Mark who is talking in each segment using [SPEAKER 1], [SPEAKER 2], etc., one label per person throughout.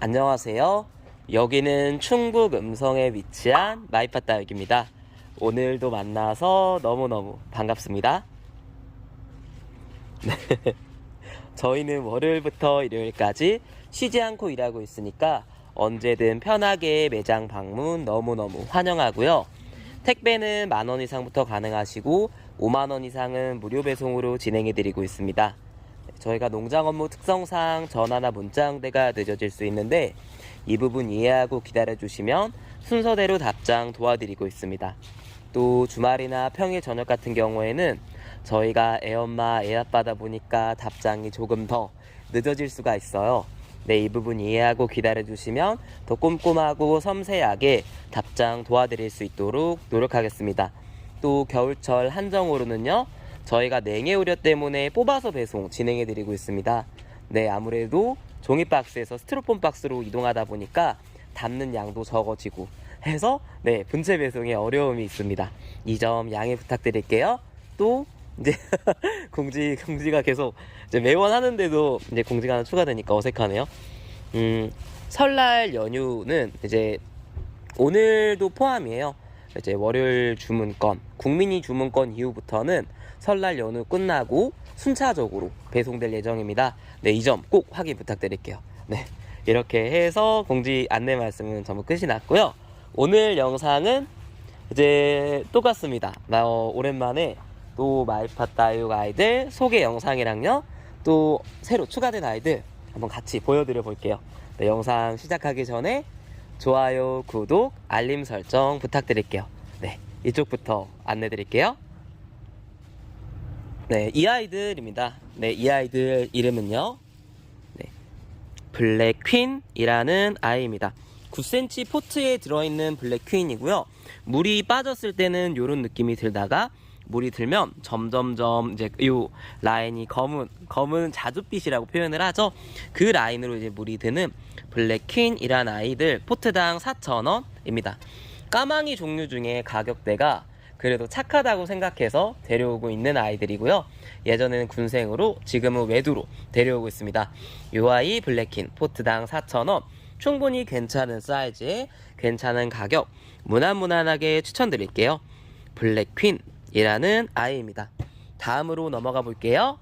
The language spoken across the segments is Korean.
[SPEAKER 1] 안녕하세요. 여기는 충북 음성에 위치한 마이파다육입니다. 오늘도 만나서 너무너무 반갑습니다. 저희는 월요일부터 일요일까지 쉬지 않고 일하고 있으니까 언제든 편하게 매장 방문 너무너무 환영하고요. 택배는 10,000원 이상부터 가능하시고 50,000원 이상은 무료 배송으로 진행해드리고 있습니다. 저희가 농장 업무 특성상 전화나 문자 응대가 늦어질 수 있는데 이 부분 이해하고 기다려주시면 순서대로 답장 도와드리고 있습니다. 또 주말이나 평일 저녁 같은 경우에는 저희가 애엄마 애아빠다 보니까 답장이 조금 더 늦어질 수가 있어요. 네, 이 부분 이해하고 기다려주시면 더 꼼꼼하고 섬세하게 답장 도와드릴 수 있도록 노력하겠습니다. 또 겨울철 한정으로는요, 저희가 냉해 우려 때문에 뽑아서 배송 진행해드리고 있습니다. 네, 아무래도 종이 박스에서 스티로폼 박스로 이동하다 보니까 담는 양도 적어지고 해서 네, 분체 배송에 어려움이 있습니다. 이 점 양해 부탁드릴게요. 또 이제 공지가 계속 이제 매번 하는데도 이제 공지가 하나 추가되니까 어색하네요. 설날 연휴는 이제 오늘도 포함이에요. 이제 월요일 주문건, 국민이 주문건 이후부터는 설날 연휴 끝나고 순차적으로 배송될 예정입니다. 네, 이 점 꼭 확인 부탁드릴게요. 네, 이렇게 해서 공지 안내 말씀은 전부 끝이 났고요. 오늘 영상은 이제 똑같습니다. 오랜만에 또 마이파다육 아이들 소개 영상이랑요, 또 새로 추가된 아이들 한번 같이 보여드려 볼게요. 네, 영상 시작하기 전에 좋아요, 구독, 알림 설정 부탁드릴게요. 네, 이쪽부터 안내 드릴게요. 네, 이 아이들입니다. 네, 이 아이들 이름은요, 네, 블랙퀸이라는 아이입니다. 9cm 포트에 들어있는 블랙퀸이고요. 물이 빠졌을 때는 이런 느낌이 들다가 물이 들면 점점점 이제 이 라인이 검은 자줏빛이라고 표현을 하죠. 그 라인으로 이제 물이 드는 블랙퀸이란 아이들 포트당 4,000원입니다. 까망이 종류 중에 가격대가 그래도 착하다고 생각해서 데려오고 있는 아이들이고요. 예전에는 군생으로 지금은 외두로 데려오고 있습니다. 이 아이 블랙퀸 포트당 4,000원, 충분히 괜찮은 사이즈에 괜찮은 가격, 무난무난하게 추천드릴게요. 블랙퀸이라는 아이입니다. 다음으로 넘어가 볼게요.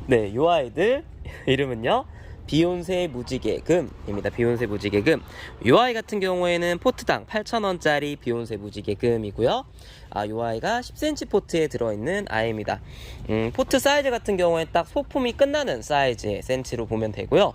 [SPEAKER 1] 네, 이 아이들 이름은요, 비욘세 무지개금입니다. 비욘세 무지개금. 이 아이 같은 경우에는 포트당 8,000원짜리 비욘세 무지개금이고요. 이 아이가 10cm 포트에 들어있는 아이입니다. 포트 사이즈 같은 경우에 딱 소품이 끝나는 사이즈의 센치로 보면 되고요.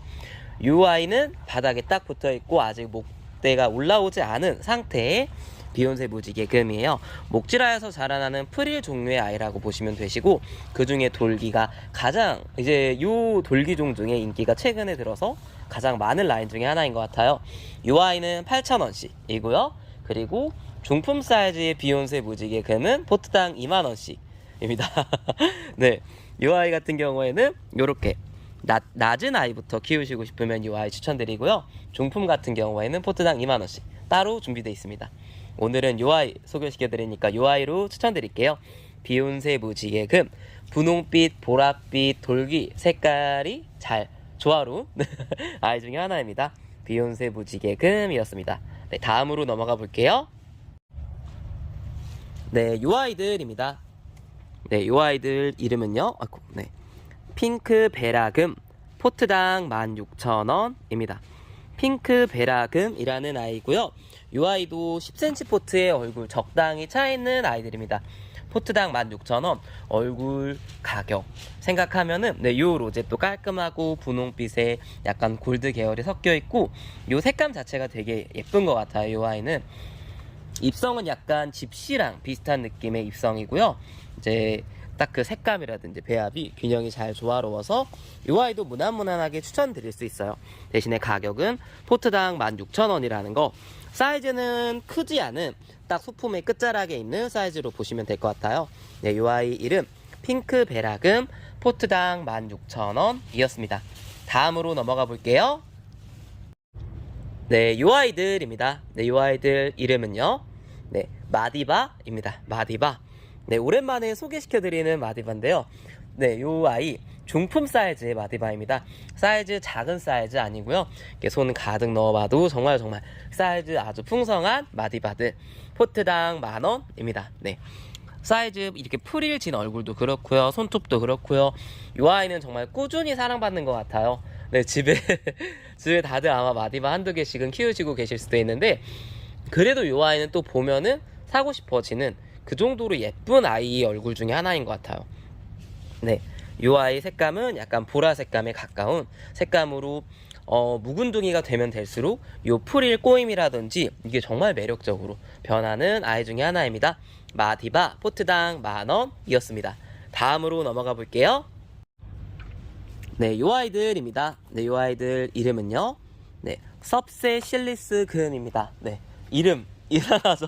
[SPEAKER 1] 이 아이는 바닥에 딱 붙어있고 아직 목대가 올라오지 않은 상태의 비욘세 무지개금이에요. 목질하여서 자라나는 프릴 종류의 아이라고 보시면 되시고, 그 중에 돌기가 가장 이제 요 돌기종 중에 인기가 최근에 들어서 가장 많은 라인 중에 하나인 것 같아요. 이 아이는 8,000원씩이고요. 그리고 중품 사이즈의 비욘세 무지개금은 포트당 20,000원씩입니다. 네, 이 아이 같은 경우에는 요렇게 낮은 아이부터 키우시고 싶으면 이 아이 추천드리고요. 중품 같은 경우에는 포트당 20,000원씩 따로 준비되어 있습니다. 오늘은 요 아이 소개시켜드리니까 요 아이로 추천드릴게요. 비욘세 무지개금, 분홍빛, 보랏빛, 돌기 색깔이 잘 조화로운 아이 중에 하나입니다. 비욘세 무지개금이었습니다. 네, 다음으로 넘어가 볼게요. 네, 요 아이들입니다. 네, 요 아이들 이름은요, 네, 핑크 베라금, 포트당 16,000원입니다. 핑크 베라금이라는 아이고요. 이 아이도 10cm 포트에 얼굴 적당히 차있는 아이들입니다. 포트당 16,000원. 얼굴 가격 생각하면은 네, 요 로제도 깔끔하고 분홍빛에 약간 골드 계열이 섞여있고 요 색감 자체가 되게 예쁜 것 같아요. 요 아이는 입성은 약간 집시랑 비슷한 느낌의 입성이고요. 이제 딱 그 색감이라든지 배합이 균형이 잘 조화로워서 이 아이도 무난무난하게 추천드릴 수 있어요. 대신에 가격은 포트당 16,000원이라는 거, 사이즈는 크지 않은 딱 소품의 끝자락에 있는 사이즈로 보시면 될 것 같아요. 네, 이 아이 이름 핑크 베라금, 포트당 16,000원이었습니다. 다음으로 넘어가 볼게요. 네, 이 아이들입니다. 네, 이 아이들 이름은요, 네, 마디바입니다. 마디바. 네, 오랜만에 소개시켜드리는 마디바인데요. 네, 요 아이 중품 사이즈의 마디바입니다. 사이즈 작은 사이즈 아니고요. 이렇게 손 가득 넣어봐도 정말 사이즈 아주 풍성한 마디바들. 포트당 10,000원입니다. 네. 사이즈 이렇게 프릴 진 얼굴도 그렇고요. 손톱도 그렇고요. 이 아이는 정말 꾸준히 사랑받는 것 같아요. 네, 집에 다들 아마 마디바 한두 개씩은 키우시고 계실 수도 있는데, 그래도 이 아이는 또 보면은 사고 싶어지는 그 정도로 예쁜 아이의 얼굴 중에 하나인 것 같아요. 네, 이 아이 색감은 약간 보라 색감에 가까운 색감으로 묵은둥이가 되면 될수록 요 프릴 꼬임이라든지 이게 정말 매력적으로 변하는 아이 중에 하나입니다. 마디바 포트당 10,000원이었습니다. 다음으로 넘어가 볼게요. 네, 요 아이들입니다. 네, 요 아이들 이름은요. 네, 섭세 실리스 금입니다. 네, 이름 일어나서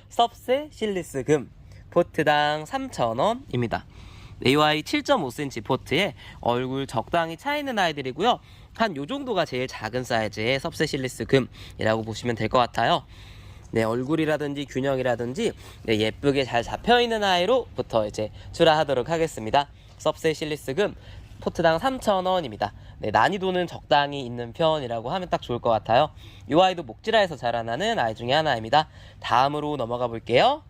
[SPEAKER 1] 섭세 실리스 금. 포트당 3,000원입니다. 네, 이 아이 7.5cm 포트에 얼굴 적당히 차 있는 아이들이고요. 한 요 정도가 제일 작은 사이즈의 섭세 실리스 금이라고 보시면 될 것 같아요. 네, 얼굴이라든지 균형이라든지 네, 예쁘게 잘 잡혀있는 아이로부터 이제 출하하도록 하겠습니다. 섭세 실리스 금 포트당 3,000원입니다. 네, 난이도는 적당히 있는 편이라고 하면 딱 좋을 것 같아요. 이 아이도 목지라에서 자라나는 아이 중에 하나입니다. 다음으로 넘어가 볼게요.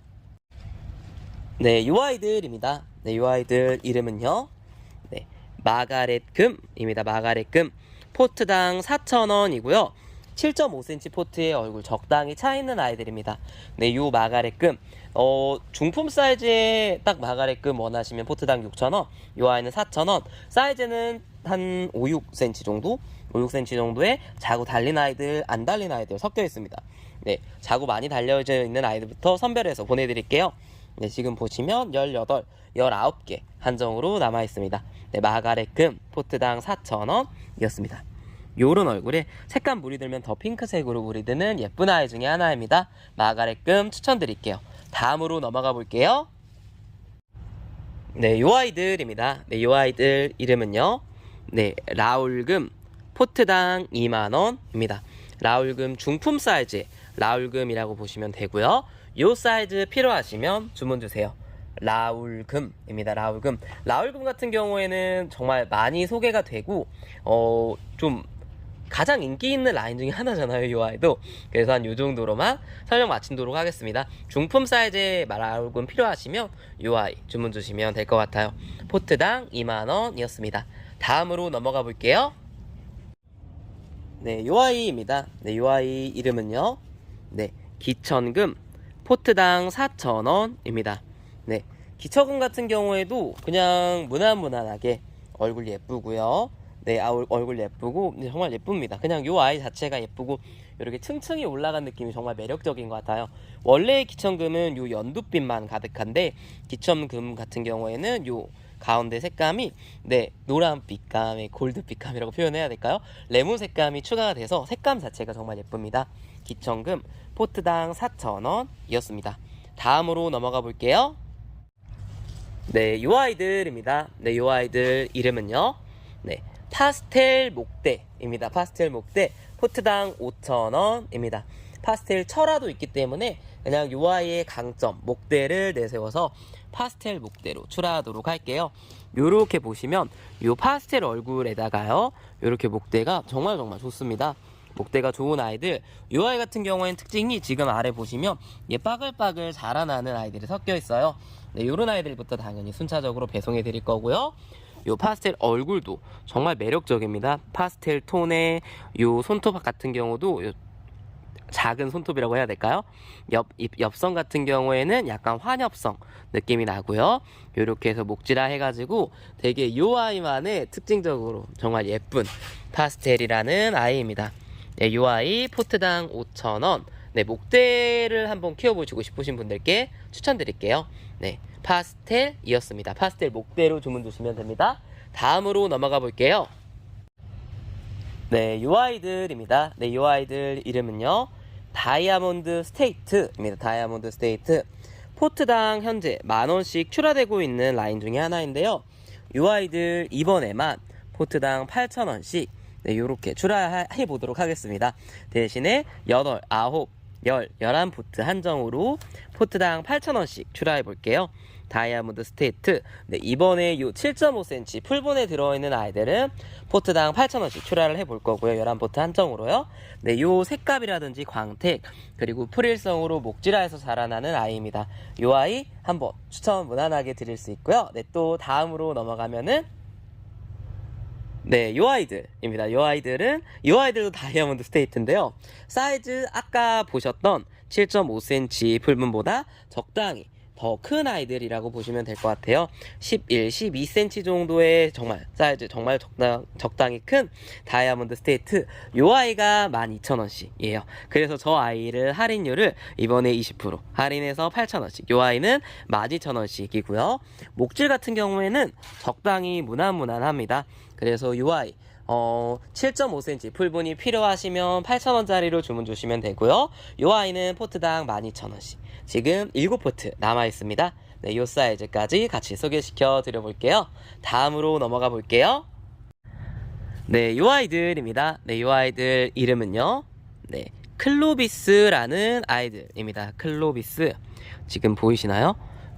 [SPEAKER 1] 네, 이 아이들입니다. 네, 이 아이들 이름은요. 네, 마가렛 금입니다. 마가렛 금 포트당 4,000원이고요. 7.5cm 포트에 얼굴 적당히 차 있는 아이들입니다. 네, 요 마가렛 금 중품 사이즈의 딱 마가렛 금 원하시면 포트당 6,000원, 요 아이는 4,000원. 사이즈는 한 5, 6cm 정도? 5, 6cm 정도의 자구 달린 아이들, 안 달린 아이들 섞여 있습니다. 네, 자구 많이 달려져 있는 아이들부터 선별해서 보내드릴게요. 네, 지금 보시면 18, 19개 한정으로 남아 있습니다. 네, 마가렛 금 포트당 4,000원이었습니다. 요런 얼굴에 색감 물이 들면 더 핑크색으로 물이 드는 예쁜 아이 중에 하나입니다. 마가렛 금 추천드릴게요. 다음으로 넘어가 볼게요. 네, 요 아이들입니다. 네, 요 아이들 이름은요. 네, 라울금 포트당 20,000원입니다. 라울금 중품 사이즈 라울금이라고 보시면 되고요. 요 사이즈 필요하시면 주문 주세요. 라울금입니다. 라울금 같은 경우에는 정말 많이 소개가 되고 좀 가장 인기 있는 라인 중에 하나잖아요, 이 아이도. 그래서 한 요 정도로만 설명 마치도록 하겠습니다. 중품 사이즈의 라울금 필요하시면 이 아이 주문 주시면 될 것 같아요. 포트당 20,000원이었습니다. 다음으로 넘어가 볼게요. 네, 이 아이입니다. 네, 이 아이 이름은요. 네, 기천금 포트당 4,000원입니다. 네, 기천금 같은 경우에도 그냥 무난하게 얼굴 예쁘고요. 네, 얼굴 예쁘고 정말 예쁩니다. 그냥 요 아이 자체가 예쁘고 이렇게 층층이 올라간 느낌이 정말 매력적인 것 같아요. 원래 기천금은 요 연두빛만 가득한데 기천금 같은 경우에는 요 가운데 색감이 네, 노란 빛감의 골드 빛감이라고 표현해야 될까요? 레몬 색감이 추가가 돼서 색감 자체가 정말 예쁩니다. 기천금 포트당 4,000원이었습니다. 다음으로 넘어가 볼게요. 네, 요 아이들입니다. 네, 요 아이들 이름은요. 네, 파스텔 목대입니다. 파스텔 목대 포트당 5,000원입니다. 파스텔 철화도 있기 때문에 그냥 요 아이의 강점 목대를 내세워서 파스텔 목대로 출하하도록 할게요. 요렇게 보시면 요 파스텔 얼굴에다가요 요렇게 목대가 정말 좋습니다. 목대가 좋은 아이들, 요 아이 같은 경우에는 특징이 지금 아래 보시면 얘 빠글빠글 자라나는 아이들이 섞여 있어요. 네, 요런 아이들부터 당연히 순차적으로 배송해 드릴 거고요. 요 파스텔 얼굴도 정말 매력적입니다. 파스텔 톤의 요 손톱 같은 경우도 요 작은 손톱이라고 해야 될까요? 옆선 같은 경우에는 약간 환엽성 느낌이 나고요. 요렇게 해서 목지라 해가지고 되게 요 아이만의 특징적으로 정말 예쁜 파스텔이라는 아이입니다. 네, 요 아이 포트당 5,000원. 네, 목대를 한번 키워보시고 싶으신 분들께 추천드릴게요. 네, 파스텔이었습니다. 파스텔 목대로 주문 주시면 됩니다. 다음으로 넘어가 볼게요. 네, 요 아이들입니다. 네, 요 아이들 이름은요. 다이아몬드 스테이트입니다. 다이아몬드 스테이트. 포트당 현재 10,000원씩 출하되고 있는 라인 중에 하나인데요. 요 아이들 이번에만 포트당 8,000원씩 네, 요렇게 출하해 보도록 하겠습니다. 대신에 8, 9, 11포트 한정으로 포트당 8,000원씩 출하해 볼게요. 다이아몬드 스테이트. 네, 이번에 요 7.5cm 풀본에 들어있는 아이들은 포트당 8,000원씩 출하를 해볼 거고요. 11포트 한정으로요. 네, 요 색감이라든지 광택, 그리고 풀일성으로 목질화에서 자라나는 아이입니다. 요 아이 한번 추천 무난하게 드릴 수 있고요. 네, 또 다음으로 넘어가면은 네, 요 아이들입니다. 요 아이들도 다이아몬드 스테이트인데요. 사이즈 아까 보셨던 7.5cm 풀분보다 적당히 더 큰 아이들이라고 보시면 될 것 같아요. 11, 12cm 정도의 정말 사이즈 정말 적당히 큰 다이아몬드 스테이트. 요 아이가 12,000원씩이에요. 그래서 저 아이를 할인율을 이번에 20% 할인해서 8,000원씩. 요 아이는 12,000원씩이고요. 목질 같은 경우에는 적당히 무난합니다. 그래서 요 아이 7.5cm 풀분이 필요하시면 8,000원짜리로 주문 주시면 되고요. 요 아이는 포트당 12,000원씩. 지금 7포트 남아있습니다. 네, 요 사이즈까지 같이 소개시켜 드려볼게요. 다음으로 넘어가 볼게요. 네, 요 아이들입니다. 네, 요 아이들 이름은요. 네, 클로비스라는 아이들입니다. 클로비스. 지금 보이시나요?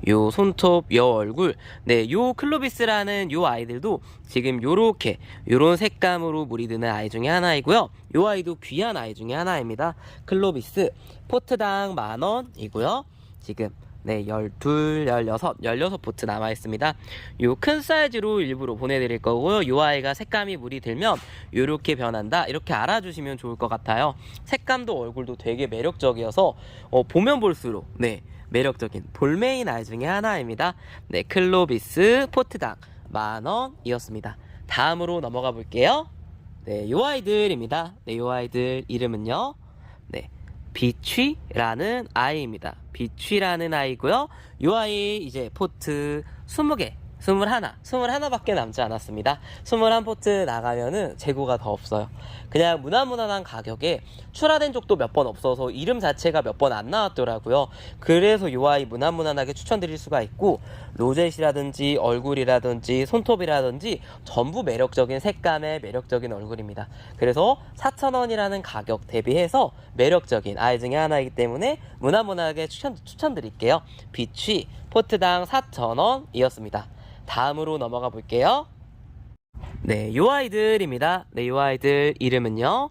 [SPEAKER 1] 요 손톱, 요 얼굴. 네, 요 클로비스라는 요 아이들도 지금 요런 색감으로 물이 드는 아이 중에 하나이고요. 요 아이도 귀한 아이 중에 하나입니다. 클로비스 포트당 10,000원이고요. 지금 네, 16포트 남아있습니다. 요 큰 사이즈로 일부러 보내드릴 거고요. 요 아이가 색감이 물이 들면 요렇게 변한다, 이렇게 알아주시면 좋을 것 같아요. 색감도 얼굴도 되게 매력적이어서 보면 볼수록 네, 매력적인 볼메인 아이 중에 하나입니다. 네, 클로비스 포트당 10,000원이었습니다. 다음으로 넘어가 볼게요. 네, 요 아이들입니다. 네, 요 아이들 이름은요. 네, 비취라는 아이입니다. 비취라는 아이고요. 요 아이 이제 포트 20개, 21밖에 남지 않았습니다. 21포트 나가면은 재고가 더 없어요. 그냥 무난한 가격에 출하된 적도 몇 번 없어서 이름 자체가 몇 번 안 나왔더라고요. 그래서 요 아이 무난하게 추천드릴 수가 있고, 로젯이라든지 얼굴이라든지 손톱이라든지 전부 매력적인 색감의 매력적인 얼굴입니다. 그래서 4,000원이라는 가격 대비해서 매력적인 아이 중에 하나이기 때문에 무난하게 추천드릴게요. 비취 포트당 4,000원이었습니다. 다음으로 넘어가 볼게요. 네, 요 아이들입니다. 네, 요 아이들 이름은요.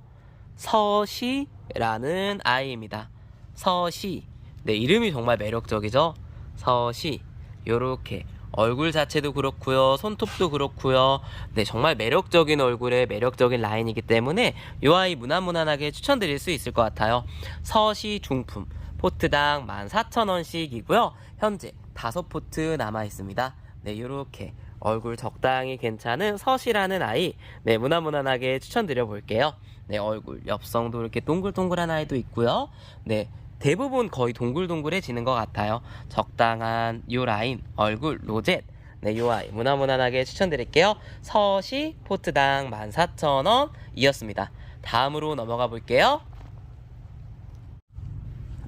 [SPEAKER 1] 서시라는 아이입니다. 서시. 네, 이름이 정말 매력적이죠? 서시. 요렇게 얼굴 자체도 그렇고요. 손톱도 그렇고요. 네, 정말 매력적인 얼굴에 매력적인 라인이기 때문에 요 아이 무난하게 추천드릴 수 있을 것 같아요. 서시 중품. 포트당 14,000원씩이고요. 현재 5포트 남아 있습니다. 네, 요렇게 얼굴 적당히 괜찮은 서시라는 아이, 네, 무난하게 추천드려 볼게요. 네, 얼굴 옆성도 이렇게 동글동글한 아이도 있고요. 네, 대부분 거의 동글동글해지는 것 같아요. 적당한 요 라인, 얼굴, 로젯. 네, 요 아이 무난하게 추천드릴게요. 서시 포트당 14,000원이었습니다. 다음으로 넘어가 볼게요.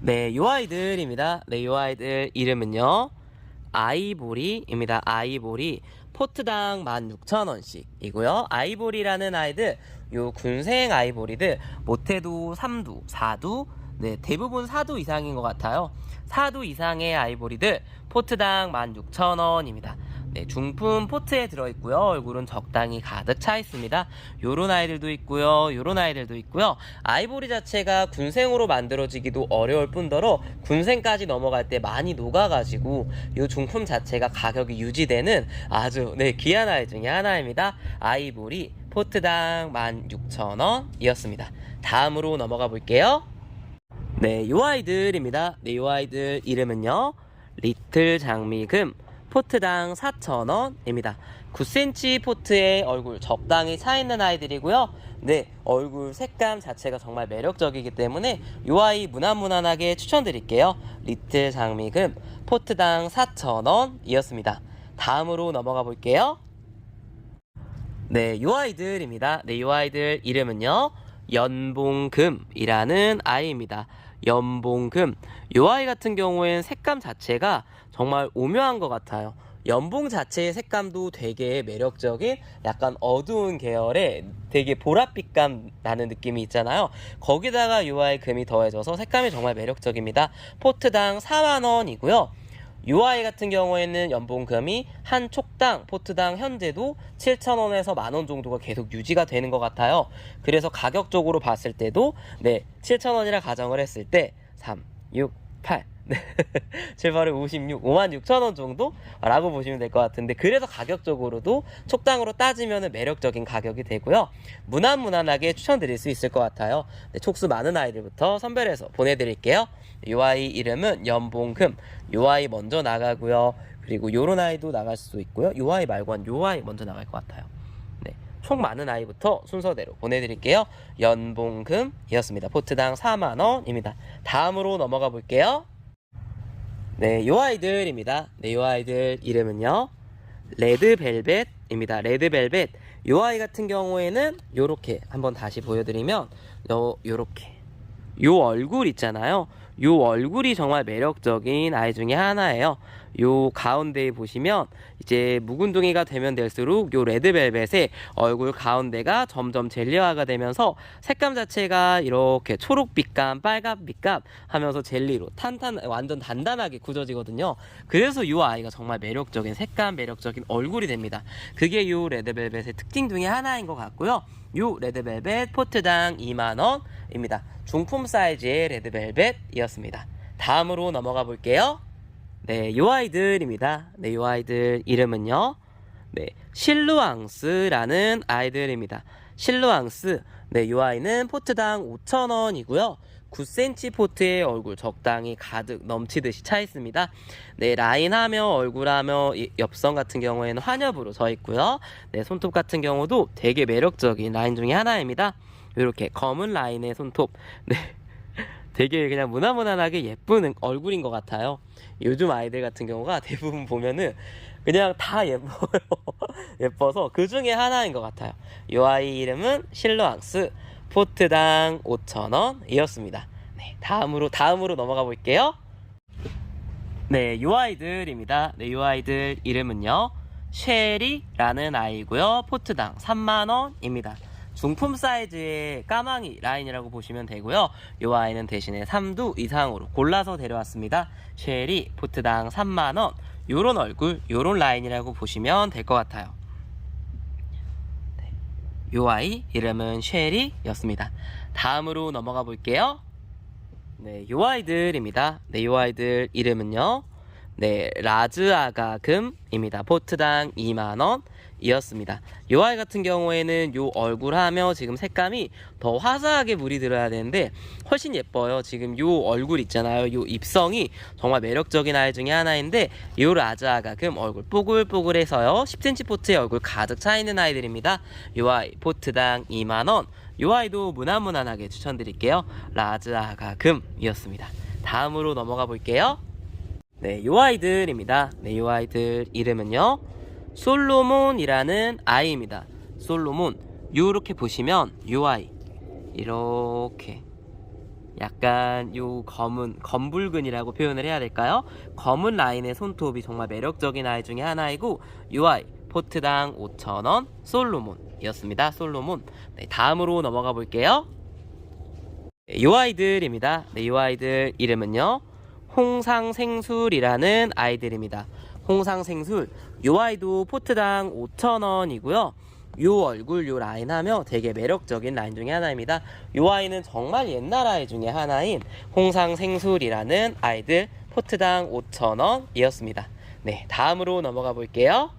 [SPEAKER 1] 네, 요 아이들입니다. 네, 요 아이들 이름은요. 아이보리입니다. 아이보리 포트당 16,000원씩이고요. 아이보리라는 아이들, 요 군생 아이보리들 못해도 3두, 4두, 네, 대부분 4두 이상인 것 같아요. 4두 이상의 아이보리들 포트당 16,000원입니다. 네, 중품 포트에 들어있고요. 얼굴은 적당히 가득 차 있습니다. 요런 아이들도 있고요. 요런 아이들도 있고요. 아이보리 자체가 군생으로 만들어지기도 어려울 뿐더러 군생까지 넘어갈 때 많이 녹아가지고 요 중품 자체가 가격이 유지되는 아주 네, 귀한 아이 중에 하나입니다. 아이보리 포트당 16,000원이었습니다. 다음으로 넘어가 볼게요. 네, 요 아이들입니다. 네, 요 아이들 이름은요. 리틀 장미금 포트당 4,000원입니다. 9cm 포트에 얼굴 적당히 차 있는 아이들이고요. 네, 얼굴 색감 자체가 정말 매력적이기 때문에 이 아이 무난하게 추천드릴게요. 리틀 장미금 포트당 4,000원이었습니다. 다음으로 넘어가 볼게요. 네, 이 아이들입니다. 네, 이 아이들 이름은요. 연봉금이라는 아이입니다. 연봉금. 이 아이 같은 경우에는 색감 자체가 정말 오묘한 것 같아요. 연봉 자체의 색감도 되게 매력적인 약간 어두운 계열의 되게 보랏빛감 나는 느낌이 있잖아요. 거기다가 UI 금이 더해져서 색감이 정말 매력적입니다. 포트당 4만원이고요. UI 같은 경우에는 연봉금이 한 촉당 포트당 현재도 7,000원에서 만원 정도가 계속 유지가 되는 것 같아요. 그래서 가격적으로 봤을 때도 7,000원이라 가정을 했을 때 3, 6, 8 7, 8에 56, 56,000원 정도? 라고 보시면 될 것 같은데, 그래서 가격적으로도 촉당으로 따지면 매력적인 가격이 되고요. 무난무난하게 추천드릴 수 있을 것 같아요. 촉수 많은 아이들부터 선별해서 보내드릴게요. UI 이름은 연봉금. UI 먼저 나가고요. 그리고 요런 아이도 나갈 수도 있고요. UI 말고 한 UI 먼저 나갈 것 같아요. 총 많은 아이부터 순서대로 보내드릴게요. 연봉금이었습니다. 포트당 4만원입니다. 다음으로 넘어가 볼게요. 요 아이들입니다. 요 아이들 이름은요, 레드벨벳입니다. 레드벨벳. 요 아이 같은 경우에는 요렇게 한번 다시 보여드리면, 요렇게 요 얼굴 있잖아요. 요 얼굴이 정말 매력적인 아이 중에 하나예요. 요 가운데에 보시면 이제 묵은둥이가 되면 될수록 요 레드벨벳의 얼굴 가운데가 점점 젤리화가 되면서 색감 자체가 이렇게 초록빛감, 빨간빛감 하면서 젤리로 완전 단단하게 굳어지거든요. 그래서 요 아이가 정말 매력적인 색감, 매력적인 얼굴이 됩니다. 그게 요 레드벨벳의 특징 중에 하나인 것 같고요. 요 레드벨벳 포트당 2만원입니다. 중품 사이즈의 레드벨벳이었습니다. 다음으로 넘어가 볼게요. 요 아이들입니다. 요 아이들 이름은요, 실루앙스라는 아이들입니다. 실루앙스. 요 아이는 포트당 5,000원이고요. 9cm 포트의 얼굴 적당히 가득 넘치듯이 차 있습니다. 라인하며 얼굴하며 옆선 같은 경우에는 환엽으로 져 있고요. 손톱 같은 경우도 되게 매력적인 라인 중에 하나입니다. 이렇게 검은 라인의 손톱. 되게 그냥 무난무난하게 예쁜 얼굴인 것 같아요. 요즘 아이들 같은 경우가 대부분 보면은 그냥 다 예뻐요. 예뻐서 그 중에 하나인 것 같아요. 이 아이 이름은 실루앙스. 포트당 5,000원이었습니다. 다음으로 넘어가 볼게요. 이 아이들입니다. 이 아이들 이름은요, 쉐리라는 아이고요. 포트당 3만원입니다. 중품 사이즈의 까망이 라인이라고 보시면 되고요. 이 아이는 대신에 3두 이상으로 골라서 데려왔습니다. 쉐리 포트당 3만원. 요런 얼굴, 요런 라인이라고 보시면 될 것 같아요. 요 아이 이름은 쉐리였습니다. 다음으로 넘어가 볼게요. 요 아이들입니다. 요 아이들 이름은요, 라즈아가금입니다. 포트당 2만원 이었습니다. 요 아이 같은 경우에는 요 얼굴하며 지금 색감이 더 화사하게 물이 들어야 되는데 훨씬 예뻐요. 지금 요 얼굴 있잖아요. 요 입성이 정말 매력적인 아이 중에 하나인데, 요 라즈아가금 얼굴 뽀글뽀글해서요, 10cm 포트의 얼굴 가득 차 있는 아이들입니다. 요 아이 포트당 2만원. 요 아이도 무난무난하게 추천드릴게요. 라즈아가금이었습니다. 다음으로 넘어가 볼게요. 요 아이들입니다. 요 아이들 이름은요, 솔로몬이라는 아이입니다. 솔로몬. 요렇게 보시면 요 아이 이렇게 약간 요 검붉은이라고 표현을 해야 될까요? 검은 라인의 손톱이 정말 매력적인 아이 중에 하나이고, 요 아이 포트당 5,000원 솔로몬이었습니다. 솔로몬. 다음으로 넘어가 볼게요. 요 아이들입니다. 요 아이들 이름은요, 홍상생술이라는 아이들입니다. 홍상생술. 요 아이도 포트당 5,000원이고요. 요 얼굴, 요 라인 하며 되게 매력적인 라인 중에 하나입니다. 요 아이는 정말 옛날 아이 중에 하나인 홍상생술이라는 아이들. 포트당 5,000원이었습니다. 다음으로 넘어가 볼게요.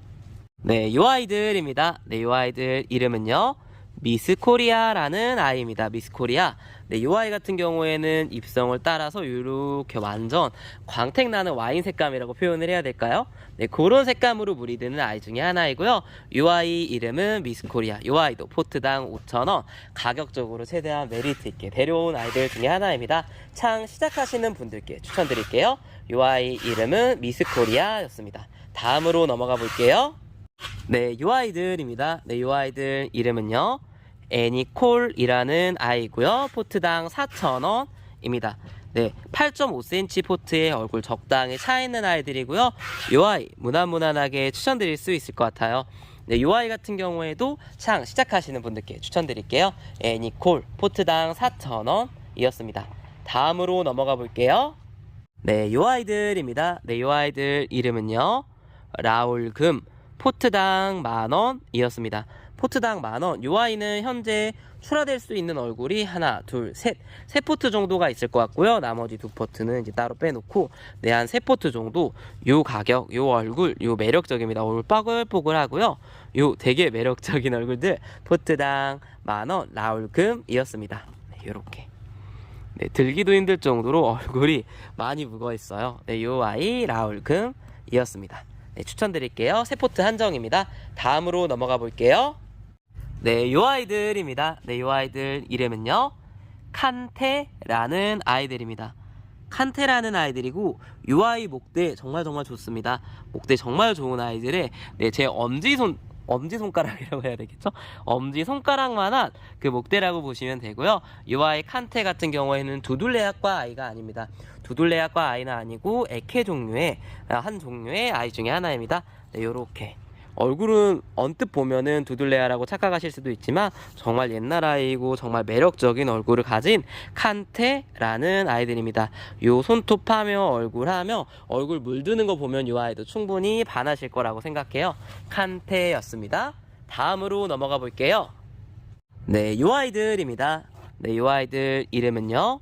[SPEAKER 1] 요 아이들입니다. 요 아이들 이름은요, 미스코리아라는 아이입니다. 미스코리아. 요 아이 같은 경우에는 입성을 따라서 이렇게 완전 광택나는 와인 색감이라고 표현을 해야 될까요? 그런 색감으로 물이 드는 아이 중에 하나이고요. 요 아이 이름은 미스코리아. 요 아이도 포트당 5,000원. 가격적으로 최대한 메리트 있게 데려온 아이들 중에 하나입니다. 창 시작하시는 분들께 추천드릴게요. 요 아이 이름은 미스코리아였습니다. 다음으로 넘어가 볼게요. 요 아이들입니다. 요 아이들 이름은요, 애니콜이라는 아이고요. 포트당 4,000원입니다. 네, 8.5cm 포트에 얼굴 적당히 차 있는 아이들이고요. 이 아이 무난무난하게 추천드릴 수 있을 것 같아요. 네, 이 아이 같은 경우에도 창 시작하시는 분들께 추천드릴게요. 애니콜 포트당 4,000원이었습니다. 다음으로 넘어가 볼게요. 네, 이 아이들입니다. 네, 이 아이들 이름은요, 라울금 포트당 10,000원이었습니다. 포트당 10,000원. 이 아이는 현재 출하될 수 있는 얼굴이 하나, 둘, 셋, 세 포트 정도가 있을 것 같고요. 나머지 두 포트는 이제 따로 빼놓고, 네, 한 세 포트 정도. 요 가격, 요 얼굴, 요 매력적입니다. 얼굴 뽀글뽀글하고요. 요 되게 매력적인 얼굴들 포트당 10,000원 라울금이었습니다. 네, 요렇게. 네, 들기도 힘들 정도로 얼굴이 많이 묵어 있어요. 네, 요 아이 라울금이었습니다. 네, 추천드릴게요. 세 포트 한정입니다. 다음으로 넘어가 볼게요. 네, 요 아이들입니다. 네, 요 아이들 이름은요, 칸테라는 아이들입니다. 칸테라는 아이들이고, 요 아이 목대 정말 좋습니다. 목대 정말 좋은 아이들의, 네, 제 엄지손가락이라고 해야 되겠죠? 엄지손가락만한 그 목대라고 보시면 되고요. 이 아이 칸테 같은 경우에는 두둘레학과 아이가 아닙니다. 두둘레학과 아이는 아니고 에케 종류의 한 종류의 아이 중에 하나입니다. 네, 요렇게 얼굴은 언뜻 보면은 두둘레아라고 착각하실 수도 있지만 정말 옛날 아이고 정말 매력적인 얼굴을 가진 칸테라는 아이들입니다. 요 손톱하며 얼굴하며 얼굴 물드는 거 보면 요 아이도 충분히 반하실 거라고 생각해요. 칸테였습니다. 다음으로 넘어가 볼게요. 네, 요 아이들입니다. 네, 요 아이들 이름은요,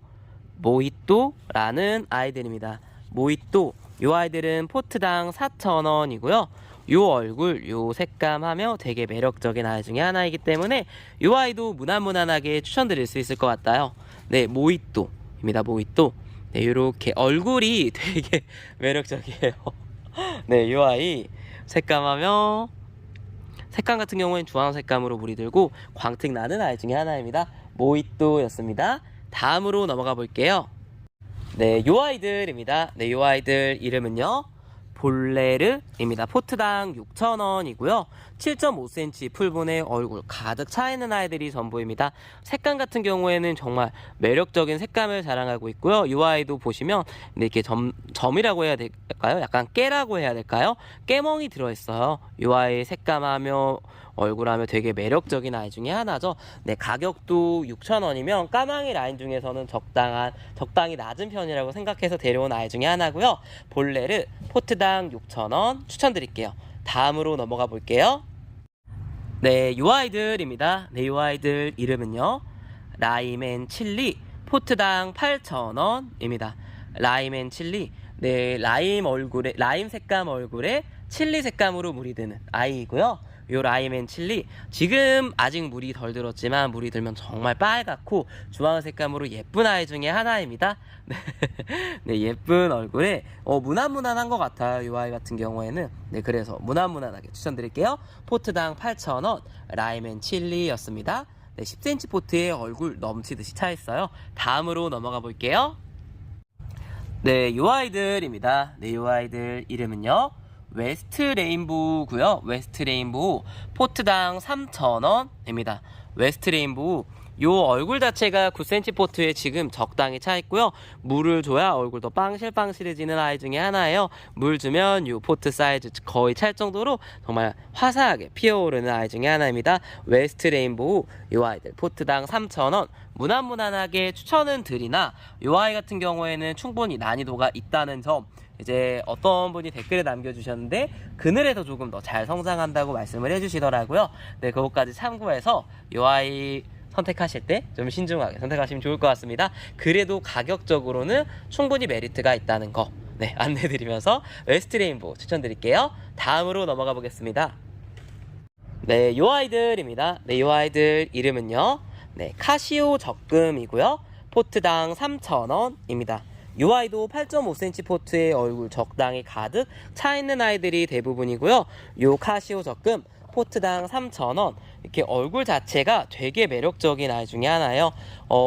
[SPEAKER 1] 모히또라는 아이들입니다. 모히또. 요 아이들은 포트당 4,000원이고요. 요 얼굴, 요 색감하며 되게 매력적인 아이 중에 하나이기 때문에 요 아이도 무난무난하게 추천드릴 수 있을 것 같아요. 네, 모히또입니다. 모히또. 네, 요렇게 얼굴이 되게 매력적이에요. 네, 요 아이 색감 같은 경우엔 주황 색감으로 물이 들고 광택 나는 아이 중에 하나입니다. 모히또였습니다. 다음으로 넘어가 볼게요. 네, 요 아이들입니다. 네, 요 아이들 이름은요, 볼레르입니다. 포트당 6,000원이고요. 7.5cm 풀분에 얼굴 가득 차 있는 아이들이 전부입니다. 색감 같은 경우에는 정말 매력적인 색감을 자랑하고 있고요. 이 아이도 보시면 이렇게 점이라고 해야 될까요? 약간 깨라고 해야 될까요? 깨멍이 들어있어요. 이 아이 색감하며 얼굴하며 되게 매력적인 아이 중에 하나죠. 네, 가격도 6,000원이면 까망이 라인 중에서는 적당히 낮은 편이라고 생각해서 데려온 아이 중에 하나고요. 볼레르 포트당 6,000원 추천드릴게요. 다음으로 넘어가 볼게요. 네, 요 아이들입니다. 네, 요 아이들 이름은요, 라임앤칠리 포트당 8,000원입니다. 라임앤칠리. 네, 라임 색감 얼굴에 칠리 색감으로 물이 드는 아이이고요. 요 라임앤칠리, 지금 아직 물이 덜 들었지만 물이 들면 정말 빨갛고 주황 색감으로 예쁜 아이 중에 하나입니다. 네, 예쁜 얼굴에 무난무난한 것 같아요. 요 아이 같은 경우에는. 네, 그래서 무난무난하게 추천드릴게요. 포트당 8,000원 라임앤칠리였습니다. 네, 10cm 포트에 얼굴 넘치듯이 차 있어요. 다음으로 넘어가 볼게요. 네, 요 아이들입니다. 네, 요 아이들 이름은요, 웨스트 레인보우고요. 웨스트 레인보우 포트당 3,000원입니다. 웨스트 레인보우, 요 얼굴 자체가 9cm 포트에 지금 적당히 차 있고요. 물을 줘야 얼굴도 빵실빵실해지는 아이 중에 하나예요. 물 주면 요 포트 사이즈 거의 찰 정도로 정말 화사하게 피어오르는 아이 중에 하나입니다. 웨스트 레인보우, 요 아이들 포트당 3,000원 무난무난하게 추천은 드리나, 요 아이 같은 경우에는 충분히 난이도가 있다는 점, 이제 어떤 분이 댓글에 남겨주셨는데 그늘에서 조금 더 잘 성장한다고 말씀을 해주시더라고요. 네, 그것까지 참고해서 요 아이 선택하실 때 좀 신중하게 선택하시면 좋을 것 같습니다. 그래도 가격적으로는 충분히 메리트가 있다는 거, 네, 안내드리면서 웨스트 레인보우 추천드릴게요. 다음으로 넘어가 보겠습니다. 네, 요 아이들입니다. 네, 요 아이들 이름은요, 네, 카시오 적금이고요. 포트당 3,000원입니다. 요 아이도 8.5cm 포트에 얼굴 적당히 가득 차 있는 아이들이 대부분이고요. 요 카시오 적금 포트당 3,000원. 이렇게 얼굴 자체가 되게 매력적인 아이 중에 하나예요.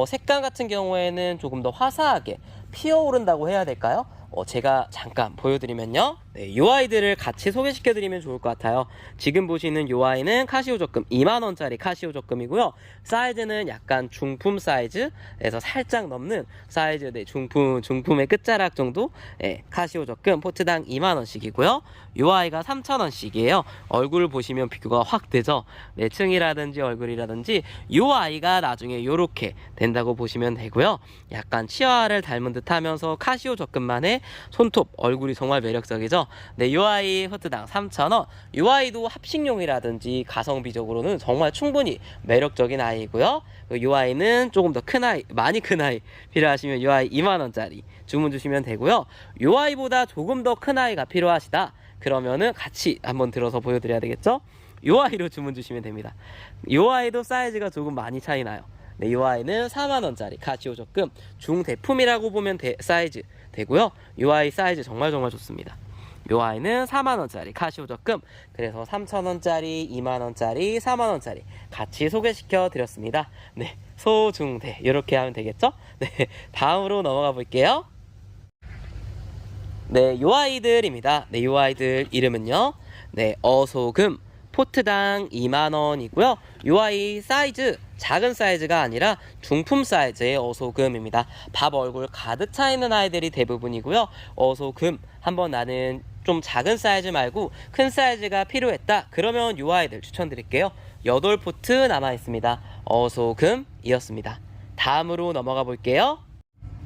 [SPEAKER 1] 색감 같은 경우에는 조금 더 화사하게 피어오른다고 해야 될까요? 제가 잠깐 보여드리면요. 네, 요 아이들을 같이 소개시켜드리면 좋을 것 같아요. 지금 보시는 요 아이는 카시오 적금 2만원짜리 카시오 적금이고요. 사이즈는 약간 중품 사이즈에서 살짝 넘는 사이즈, 네, 중품의 끝자락 정도, 네, 카시오 적금 포트당 2만원씩이고요. 요 아이가 3,000원씩이에요. 얼굴 보시면 비교가 확 되죠. 네, 층이라든지 얼굴이라든지 요 아이가 나중에 요렇게 된다고 보시면 되고요. 약간 치아를 닮은 듯 하면서 카시오 적금만의 손톱, 얼굴이 정말 매력적이죠. 네, 요 아이 포트당 3,000원. 요 아이도 합식용이라든지 가성비적으로는 정말 충분히 매력적인 아이고요. 요 아이는 조금 더 큰 아이, 많이 큰 아이 필요하시면 요 아이 2만원짜리 주문 주시면 되고요. 요 아이보다 조금 더 큰 아이가 필요하시다 그러면은 같이 한번 들어서 보여드려야 되겠죠. 요 아이로 주문 주시면 됩니다. 요 아이도 사이즈가 조금 많이 차이 나요. 네, 이 아이는 4만원짜리 카시오 적금 중대품이라고 보면 사이즈 되고요. 이 아이 사이즈 정말 좋습니다. 이 아이는 4만원짜리 카시오 적금, 그래서 3,000원짜리, 2만원짜리, 4만원짜리 같이 소개시켜 드렸습니다. 네, 소중대 이렇게 하면 되겠죠. 네, 다음으로 넘어가 볼게요. 네, 요 아이들입니다. 네, 요 아이들 이름은요, 네, 어소금 포트당 2만원이고요. 요 아이 사이즈 작은 사이즈가 아니라 중품 사이즈의 어소금입니다. 밥 얼굴 가득 차 있는 아이들이 대부분이고요. 어소금 한번 나는 좀 작은 사이즈 말고 큰 사이즈가 필요했다 그러면 요 아이들 추천드릴게요. 8포트 남아 있습니다. 어소금이었습니다. 다음으로 넘어가 볼게요.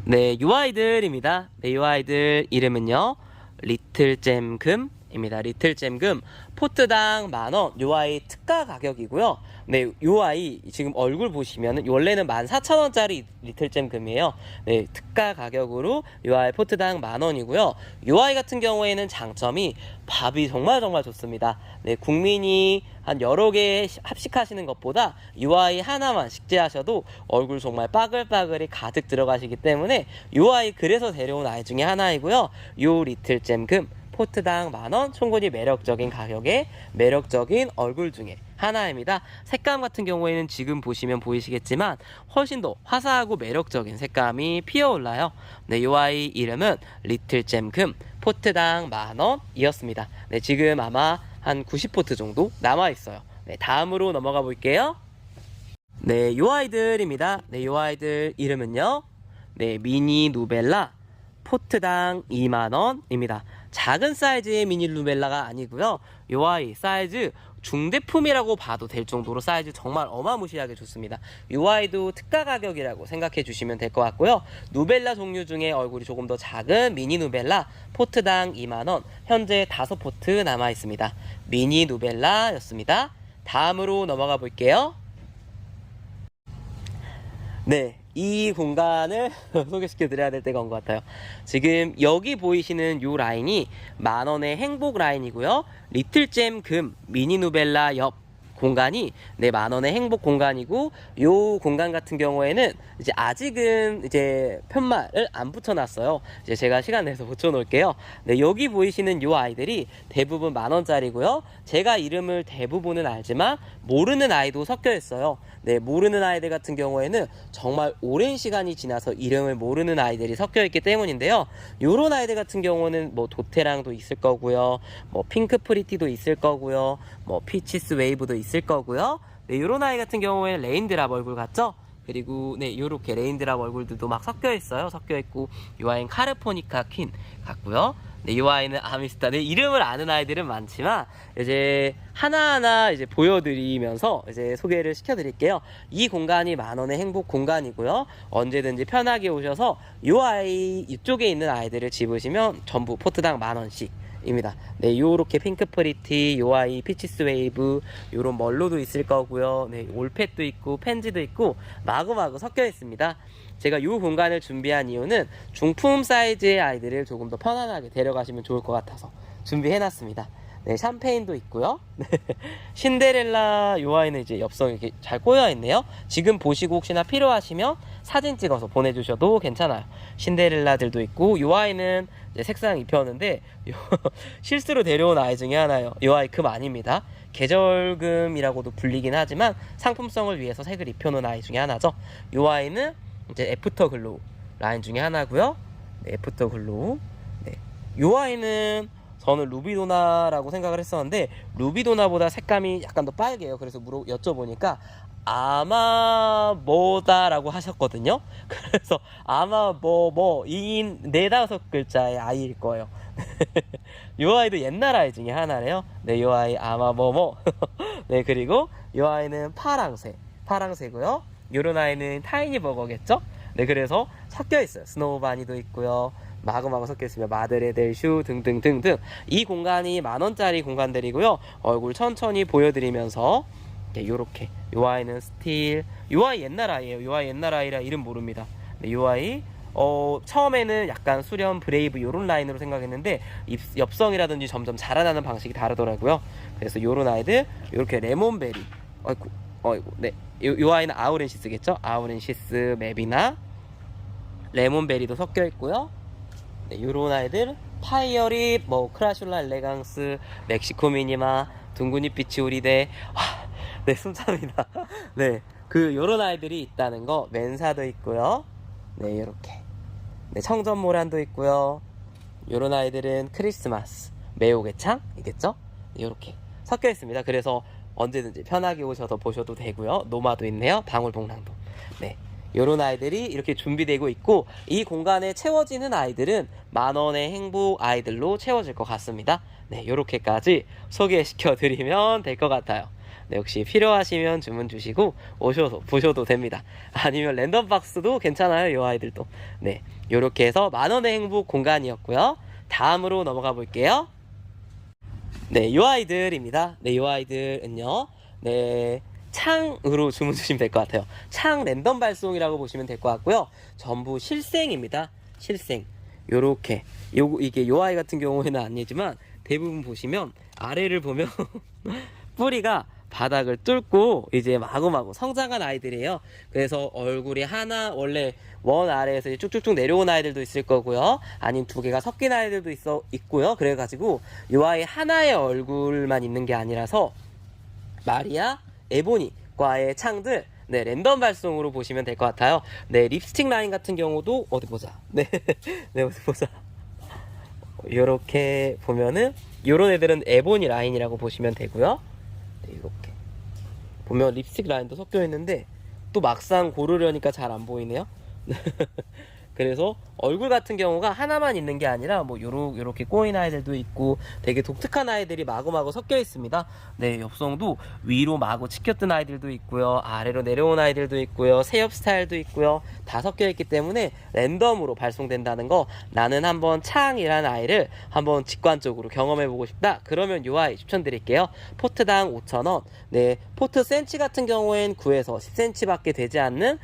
[SPEAKER 1] 네, 요 아이들입니다. 네, 요 아이들 이름은요, 리틀잼금입니다. 리틀잼금 포트당 만원, 요 아이 특가 가격이고요. 네, 요 아이 지금 얼굴 보시면은 원래는 14,000원짜리 리틀잼금이에요. 네, 특가 가격으로 요 아이 포트당 만원이고요. 요 아이 같은 경우에는 장점이 밥이 정말 좋습니다. 네, 국민이 한 여러 개 합식하시는 것보다 요 아이 하나만 식재하셔도 얼굴 정말 빠글빠글이 가득 들어가시기 때문에 요 아이 그래서 데려온 아이 중에 하나이고요. 요 리틀잼금 포트당 만원, 충분히 매력적인 가격에 매력적인 얼굴 중에 하나입니다. 색감 같은 경우에는 지금 보시면 보이시겠지만 훨씬 더 화사하고 매력적인 색감이 피어올라요. 네, 이 아이 이름은 리틀잼금 포트당 만원이었습니다. 네, 지금 아마 한 90포트 정도 남아있어요. 네, 다음으로 넘어가 볼게요. 네, 이 아이들입니다. 네, 이 아이들 이름은요, 네, 미니 누벨라 포트당 2만원입니다. 작은 사이즈의 미니 누벨라가 아니고요. 요 아이 사이즈 중대품이라고 봐도 될 정도로 사이즈 정말 어마무시하게 좋습니다. 요 아이도 특가 가격이라고 생각해 주시면 될 것 같고요. 누벨라 종류 중에 얼굴이 조금 더 작은 미니 누벨라 포트당 2만원, 현재 5포트 남아 있습니다. 미니 누벨라였습니다. 다음으로 넘어가 볼게요. 네, 이 공간을 소개시켜 드려야 될 때가 온 것 같아요. 지금 여기 보이시는 요 라인이 만원의 행복 라인이고요. 리틀잼 금 미니 누벨라 옆 공간이 네, 만원의 행복 공간이고, 요 공간 같은 경우에는 이제 아직은 이제 편말을 안 붙여놨어요. 이제 제가 시간 내서 붙여놓을게요. 네, 여기 보이시는 요 아이들이 대부분 만원짜리고요. 제가 이름을 대부분은 알지만 모르는 아이도 섞여 있어요. 네, 모르는 아이들 같은 경우에는 정말 오랜 시간이 지나서 이름을 모르는 아이들이 섞여 있기 때문인데요. 요런 아이들 같은 경우는 뭐 도테랑도 있을 거고요, 뭐 핑크 프리티도 있을 거고요, 뭐 피치스 웨이브도 있을 거고요. 네, 요런 아이 같은 경우에는 레인드랍 얼굴 같죠? 그리고 네, 요렇게 레인드랍 얼굴들도 막 섞여 있어요. 섞여 있고, 요 아이는 카르포니카 퀸 같고요. 네, 이 아이는 아미스타. 네, 이름을 아는 아이들은 많지만 이제 하나하나 이제 보여드리면서 이제 소개를 시켜드릴게요. 이 공간이 만원의 행복 공간이고요. 언제든지 편하게 오셔서 이 아이 이쪽에 있는 아이들을 집으시면 전부 포트당 만원씩 입니다. 네, 요렇게 핑크 프리티, 요 아이 피치스 웨이브, 요런 멀로도 있을 거고요. 네, 올펫도 있고 펜지도 있고 마구마구 섞여 있습니다. 제가 요 공간을 준비한 이유는 중품 사이즈의 아이들을 조금 더 편안하게 데려가시면 좋을 것 같아서 준비해놨습니다. 네, 샴페인도 있고요. 네, 신데렐라 요 아이는 이제 엽성이 이렇게 잘 꼬여있네요. 지금 보시고 혹시나 필요하시면 사진 찍어서 보내주셔도 괜찮아요. 신데렐라들도 있고, 요 아이는 이제 색상 입혔는데 실수로 데려온 아이 중에 하나예요. 요 아이 금 아닙니다. 계절금이라고도 불리긴 하지만 상품성을 위해서 색을 입혀놓은 아이 중에 하나죠. 요 아이는 이제 애프터 글로우 라인 중에 하나고요. 네, 애프터 글로우. 요 아이는 저는 루비도나라고 생각을 했었는데 루비도나보다 색감이 약간 더 빨개요. 그래서 여쭤보니까 아마 뭐다라고 하셨거든요. 그래서 아마 이 네다섯 글자의 아이일 거예요. 요 아이도 옛날 아이 중에 하나래요. 네, 요 아이 아마 네, 그리고 요 아이는 파랑새고요. 요런 아이는 타이니 버거겠죠? 네, 그래서 섞여 있어요. 스노우바니도 있고요. 마구마구 섞여 있으면 마드레델 슈 등등등등. 이 공간이 10,000원짜리 공간들이고요. 얼굴 천천히 보여드리면서 요렇게 요 아이는 스틸. 요 아이 옛날 아이예요. 요 아이 옛날 아이라 이름 모릅니다. 네, 요 아이 처음에는 약간 수렴 브레이브 요런 라인으로 생각했는데 엽성이라든지 점점 자라나는 방식이 다르더라고요. 그래서 요런 아이들 요렇게 레몬베리 어이구 네, 요 아이는 아우렌시스겠죠? 아우렌시스 맵이나 레몬베리도 섞여 있고요. 네, 요런 아이들 파이어립, 크라슐라 엘레강스, 멕시코 미니마, 둥근잎 비치 오리데. 네, 숨찹니다. 네, 요런 아이들이 있다는 거. 맨사도 있고요. 네, 요렇게. 네, 청전모란도 있고요. 요런 아이들은 크리스마스, 매오개창이겠죠? 네, 요렇게 섞여 있습니다. 그래서 언제든지 편하게 오셔서 보셔도 되고요. 노마도 있네요. 방울복랑도. 네, 요런 아이들이 이렇게 준비되고 있고, 이 공간에 채워지는 아이들은 10,000원의 행복 아이들로 채워질 것 같습니다. 네, 요렇게까지 소개시켜 드리면 될 것 같아요. 네, 혹시 필요하시면 주문 주시고 오셔서 보셔도 됩니다. 아니면 랜덤박스도 괜찮아요, 요 아이들도. 네, 요렇게 해서 10,000원의 행복 공간이었고요. 다음으로 넘어가 볼게요. 네, 요 아이들입니다. 네, 요 아이들은요, 네, 창으로 주문 주시면 될 것 같아요. 창 랜덤 발송이라고 보시면 될 것 같고요. 전부 실생입니다. 실생. 요렇게. 이게 요 아이 같은 경우에는 아니지만 대부분 보시면 아래를 보면 뿌리가 바닥을 뚫고 이제 마구마구 성장한 아이들이에요. 그래서 얼굴이 하나, 원래 원 아래에서 쭉쭉쭉 내려온 아이들도 있을 거고요. 아니면 두 개가 섞인 아이들도 있고요. 그래가지고 요 아이 하나의 얼굴만 있는 게 아니라서 마리아, 에보니과의 창들, 네, 랜덤 발송으로 보시면 될 것 같아요. 네, 립스틱 라인 같은 경우도 어디 보자. 네, 네, 어디 보자. 요렇게 보면은 요런 애들은 에보니 라인이라고 보시면 되고요. 네, 이렇게 보면 립스틱 라인도 섞여 있는데 또 막상 고르려니까 잘 안 보이네요. 그래서 얼굴 같은 경우가 하나만 있는 게 아니라 요렇게 꼬인 아이들도 있고 되게 독특한 아이들이 마구마구 섞여 있습니다. 네, 엽성도 위로 마구 치켜뜬 아이들도 있고요. 아래로 내려온 아이들도 있고요. 새엽 스타일도 있고요. 다 섞여 있기 때문에 랜덤으로 발송된다는 거. 나는 한번 창이라는 아이를 한번 직관적으로 경험해보고 싶다. 그러면 요 아이 추천드릴게요. 포트당 5,000원. 네, 포트 센치 같은 경우엔 9에서 10cm 밖에 되지 않는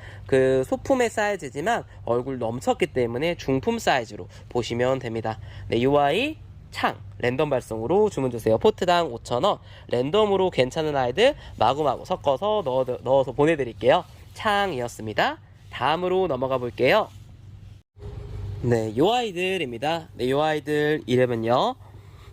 [SPEAKER 1] 소품의 사이즈지만 얼굴 넘쳤기 때문에 중품 사이즈로 보시면 됩니다. 네, 요 아이 창 랜덤 발송으로 주문 주세요. 포트당 5,000원. 랜덤으로 괜찮은 아이들 마구마구 섞어서 넣어서 보내드릴게요. 창이었습니다. 다음으로 넘어가 볼게요. 네, 요 아이들입니다. 네, 요 아이들 이름은요,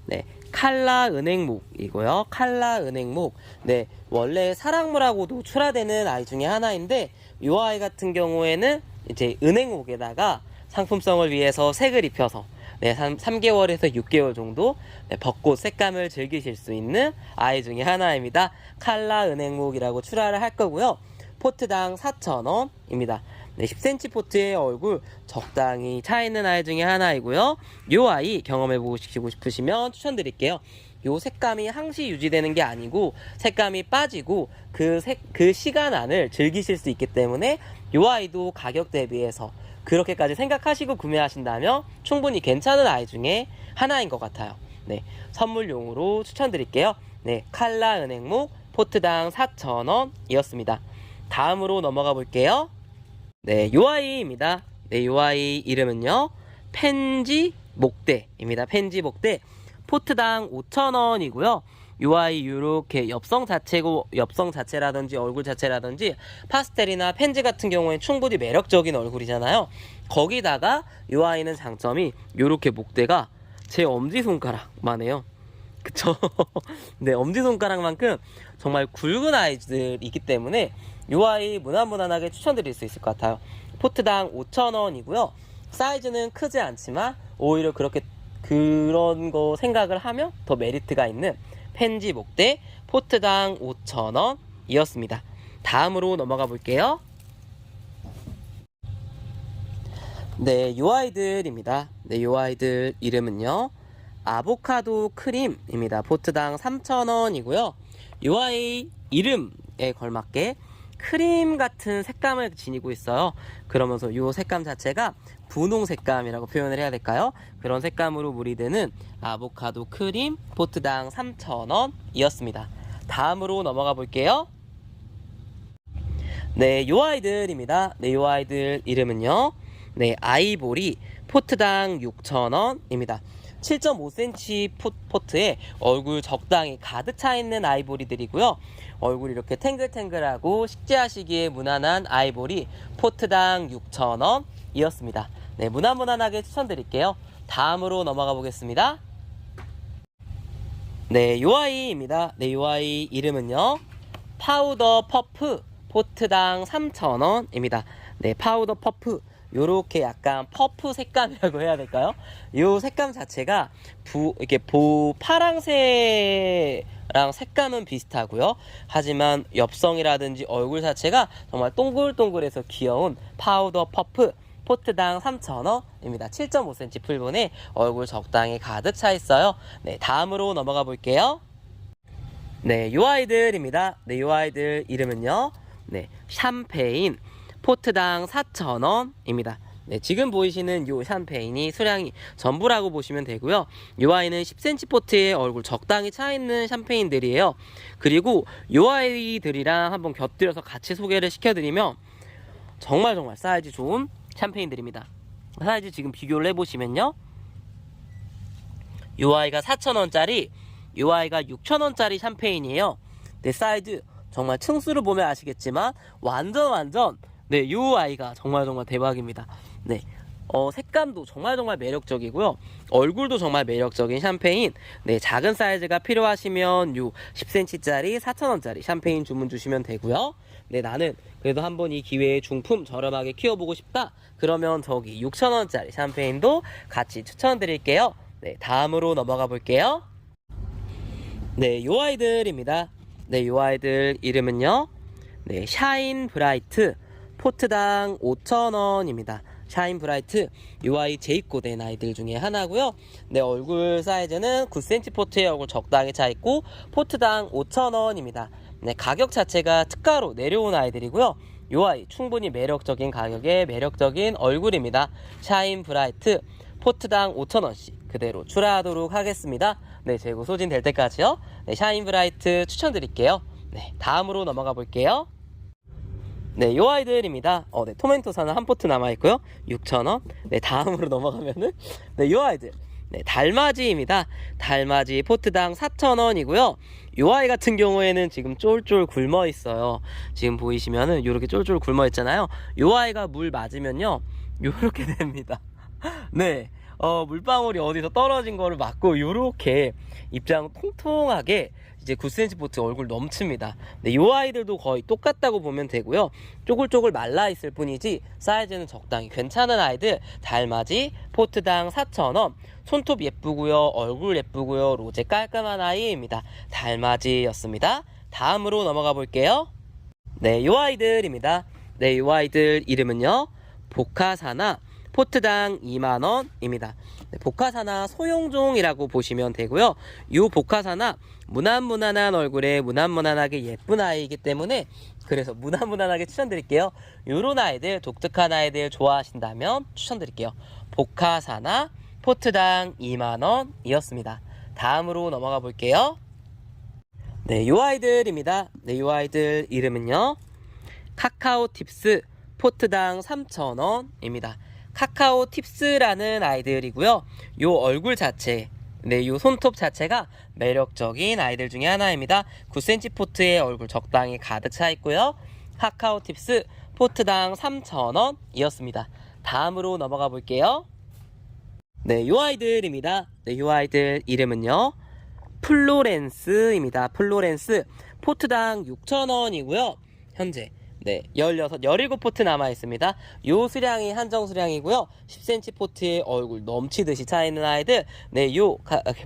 [SPEAKER 1] 네, 칼라 은행묵이고요. 칼라 은행묵. 네, 원래 사랑무라고도 출하되는 아이 중에 하나인데, 요 아이 같은 경우에는 이제 은행묵에다가 상품성을 위해서 색을 입혀서, 네, 3개월에서 6개월 정도, 네, 벚꽃 색감을 즐기실 수 있는 아이 중에 하나입니다. 칼라 은행묵이라고 출하를 할 거고요. 포트당 4,000원입니다. 네, 10cm 포트의 얼굴 적당히 차 있는 아이 중에 하나이고요. 요 아이 경험해보고 싶으시면 추천드릴게요. 요 색감이 항시 유지되는 게 아니고 색감이 빠지고 그 시간 안을 즐기실 수 있기 때문에 요 아이도 가격 대비해서 그렇게까지 생각하시고 구매하신다면 충분히 괜찮은 아이 중에 하나인 것 같아요. 네, 선물용으로 추천드릴게요. 네, 칼라 은행묵 포트당 4,000원이었습니다. 다음으로 넘어가 볼게요. 네, 요 아이입니다. 네, 요 아이 이름은요, 펜지 목대입니다. 펜지 목대. 포트당 5,000원이고요. 요 아이 요렇게 엽성 자체라든지 얼굴 자체라든지 파스텔이나 펜지 같은 경우엔 충분히 매력적인 얼굴이잖아요. 거기다가 요 아이는 장점이 요렇게 목대가 제 엄지손가락만 해요. 그쵸? 네, 엄지손가락만큼 정말 굵은 아이들이기 때문에 요 아이 무난무난하게 추천드릴 수 있을 것 같아요. 포트당 5,000원이고요. 사이즈는 크지 않지만 오히려 그렇게 그런 거 생각을 하면 더 메리트가 있는 펜지 목대 포트당 5,000원이었습니다. 다음으로 넘어가 볼게요. 네, 요 아이들입니다. 네, 요 아이들 이름은요, 아보카도 크림입니다. 포트당 3,000원이고요. 요 아이 이름에 걸맞게 크림 같은 색감을 지니고 있어요. 그러면서 요 색감 자체가 분홍 색감이라고 표현을 해야 될까요? 그런 색감으로 무리되는 아보카도 크림 포트당 3,000원이었습니다. 다음으로 넘어가 볼게요. 네, 요 아이들입니다. 네, 요 아이들 이름은요, 네, 아이보리 포트당 6,000원입니다. 7.5cm 포트에 얼굴 적당히 가득 차 있는 아이보리들이고요. 얼굴이 이렇게 탱글탱글하고 식재하시기에 무난한 아이보리 포트당 6,000원이었습니다. 네, 무난무난하게 추천드릴게요. 다음으로 넘어가 보겠습니다. 네, 요 아이입니다. 네, 요 아이 이름은요, 파우더 퍼프 포트당 3,000원입니다. 네, 파우더 퍼프. 요렇게 약간 퍼프 색감이라고 해야 될까요? 요 색감 자체가 이렇게 파랑새랑 색감은 비슷하고요. 하지만 엽성이라든지 얼굴 자체가 정말 동글동글해서 귀여운 파우더 퍼프 포트당 3,000원입니다. 7.5cm 풀분에 얼굴 적당히 가득 차 있어요. 네, 다음으로 넘어가 볼게요. 네, 요 아이들입니다. 네, 요 아이들 이름은요, 네, 샴페인 포트당 4,000원입니다. 네, 지금 보이시는 요 샴페인이 수량이 전부라고 보시면 되고요. 요 아이는 10cm 포트에 얼굴 적당히 차 있는 샴페인들이에요. 그리고 요 아이들이랑 한번 곁들여서 같이 소개를 시켜드리면 정말 사이즈 좋은 샴페인들입니다. 사이즈 지금 비교를 해보시면요, 요 아이가 4,000원짜리, 요 아이가 6,000원짜리 샴페인이에요. 네, 사이즈 정말 층수를 보면 아시겠지만 완전 네, 요 아이가 정말 대박입니다. 네, 색감도 정말 매력적이고요. 얼굴도 정말 매력적인 샴페인. 네, 작은 사이즈가 필요하시면 요 10cm짜리 4,000원짜리 샴페인 주문 주시면 되고요. 네, 나는 그래도 한번 이 기회에 중품 저렴하게 키워보고 싶다. 그러면 저기 6,000원짜리 샴페인도 같이 추천드릴게요. 네, 다음으로 넘어가 볼게요. 네, 요 아이들입니다. 네, 요 아이들 이름은요, 네, 샤인 브라이트 포트당 5,000원입니다. 샤인 브라이트, 요 아이 재입고된 아이들 중에 하나고요. 네, 얼굴 사이즈는 9cm 포트에 얼굴 적당히 차 있고 포트당 5,000원입니다. 네, 가격 자체가 특가로 내려온 아이들이고요. 요 아이 충분히 매력적인 가격에 매력적인 얼굴입니다. 샤인 브라이트 포트당 5,000원씩 그대로 출하하도록 하겠습니다. 네, 재고 소진될 때까지요. 네, 샤인 브라이트 추천드릴게요. 네, 다음으로 넘어가 볼게요. 네, 요 아이들입니다. 네, 토멘토사는 한 포트 남아있고요. 6,000원. 네, 다음으로 넘어가면은, 네, 요 아이들. 네, 달맞이입니다. 달맞이 포트당 4,000원이고요. 요 아이 같은 경우에는 지금 쫄쫄 굶어 있어요. 지금 보이시면은 요렇게 쫄쫄 굶어 있잖아요. 요 아이가 물 맞으면요, 요렇게 됩니다. 네, 물방울이 어디서 떨어진 거를 맞고 요렇게 입장 통통하게 이제 9cm 포트 얼굴 넘칩니다. 네, 요 아이들도 거의 똑같다고 보면 되고요. 쪼글쪼글 말라 있을 뿐이지 사이즈는 적당히 괜찮은 아이들. 달맞이 포트당 4,000원. 손톱 예쁘고요, 얼굴 예쁘고요, 로제 깔끔한 아이입니다. 달맞이였습니다. 다음으로 넘어가 볼게요. 네, 요 아이들입니다. 네, 요 아이들 이름은요, 보카사나 포트당 2만원입니다. 네, 보카사나 소형종이라고 보시면 되고요. 요 보카사나 무난무난한 얼굴에 무난무난하게 예쁜 아이이기 때문에 그래서 무난무난하게 추천드릴게요. 요런 아이들, 독특한 아이들 좋아하신다면 추천드릴게요. 보카사나 포트당 2만원이었습니다. 다음으로 넘어가 볼게요. 네, 요 아이들입니다. 네, 요 아이들 이름은요, 카카오 팁스 포트당 3,000원입니다. 카카오 팁스라는 아이들이고요. 요 얼굴 자체, 네, 요 손톱 자체가 매력적인 아이들 중에 하나입니다. 9cm 포트에 얼굴 적당히 가득 차 있고요. 카카오 팁스 포트당 3,000원이었습니다. 다음으로 넘어가 볼게요. 네, 요 아이들입니다. 네, 요 아이들 이름은요, 플로렌스입니다. 플로렌스 포트당 6,000원이고요. 현재 네, 16, 17포트 남아있습니다. 요 수량이 한정 수량이고요. 10cm 포트에 얼굴 넘치듯이 차있는 아이들, 네,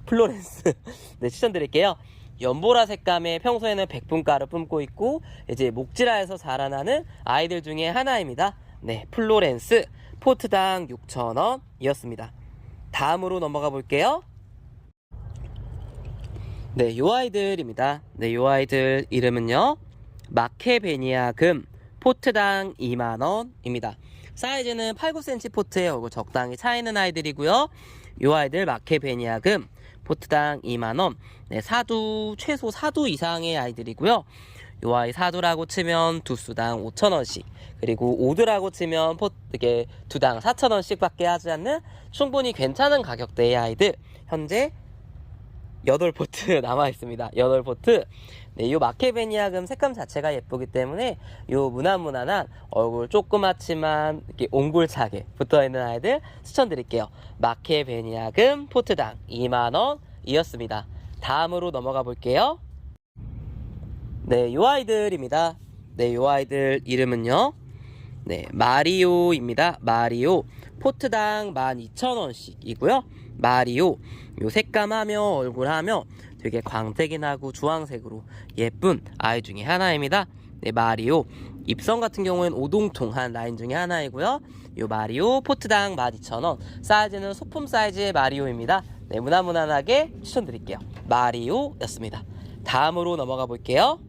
[SPEAKER 1] 플로렌스, 네, 추천드릴게요. 연보라 색감에 평소에는 백분가를 뿜고 있고, 이제 목지라에서 자라나는 아이들 중에 하나입니다. 네, 플로렌스, 포트당 6,000원 이었습니다. 다음으로 넘어가 볼게요. 네, 요 아이들입니다. 네, 요 아이들 이름은요, 마케베니아 금, 포트당 2만원입니다. 사이즈는 8, 9cm 포트에 얼굴 적당히 차이는 아이들이고요. 요 아이들 마케베니아 금, 포트당 2만원. 네, 최소 사두 이상의 아이들이고요. 요 아이 사두라고 치면 두수당 5,000원씩, 그리고 오두라고 치면 이게 두당 4,000원씩 밖에 하지 않는 충분히 괜찮은 가격대의 아이들, 현재 8포트 남아있습니다. 8포트. 네, 요 마케베니아금 색감 자체가 예쁘기 때문에 요 무난무난한 얼굴 조그맣지만 이렇게 옹골차게 붙어있는 아이들 추천드릴게요. 마케베니아금 포트당 2만원 이었습니다. 다음으로 넘어가 볼게요. 네, 요 아이들입니다. 네, 요 아이들 이름은요, 네, 마리오입니다. 마리오. 포트당 12,000원씩이고요. 마리오. 요 색감하며 얼굴하며 되게 광택이 나고 주황색으로 예쁜 아이 중에 하나입니다. 네, 마리오. 입성 같은 경우에는 오동통한 라인 중에 하나이고요. 요 마리오 포트당 12,000원. 사이즈는 소품 사이즈의 마리오입니다. 네, 무난무난하게 추천드릴게요. 마리오였습니다. 다음으로 넘어가 볼게요.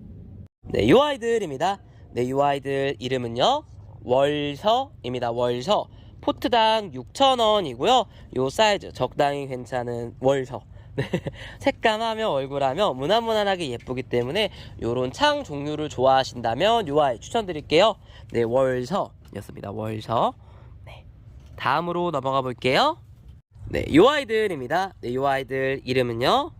[SPEAKER 1] 네, 요 아이들입니다. 네, 요 아이들 이름은요, 월셔입니다. 월셔. 포트당 6,000원이고요. 요 사이즈 적당히 괜찮은 월셔. 네, 색감하며 얼굴하며 무난무난하게 예쁘기 때문에 요런 창 종류를 좋아하신다면 요 아이 추천드릴게요. 네, 월셔였습니다. 월셔. 네, 다음으로 넘어가 볼게요. 네, 요 아이들입니다. 네, 요 아이들 이름은요,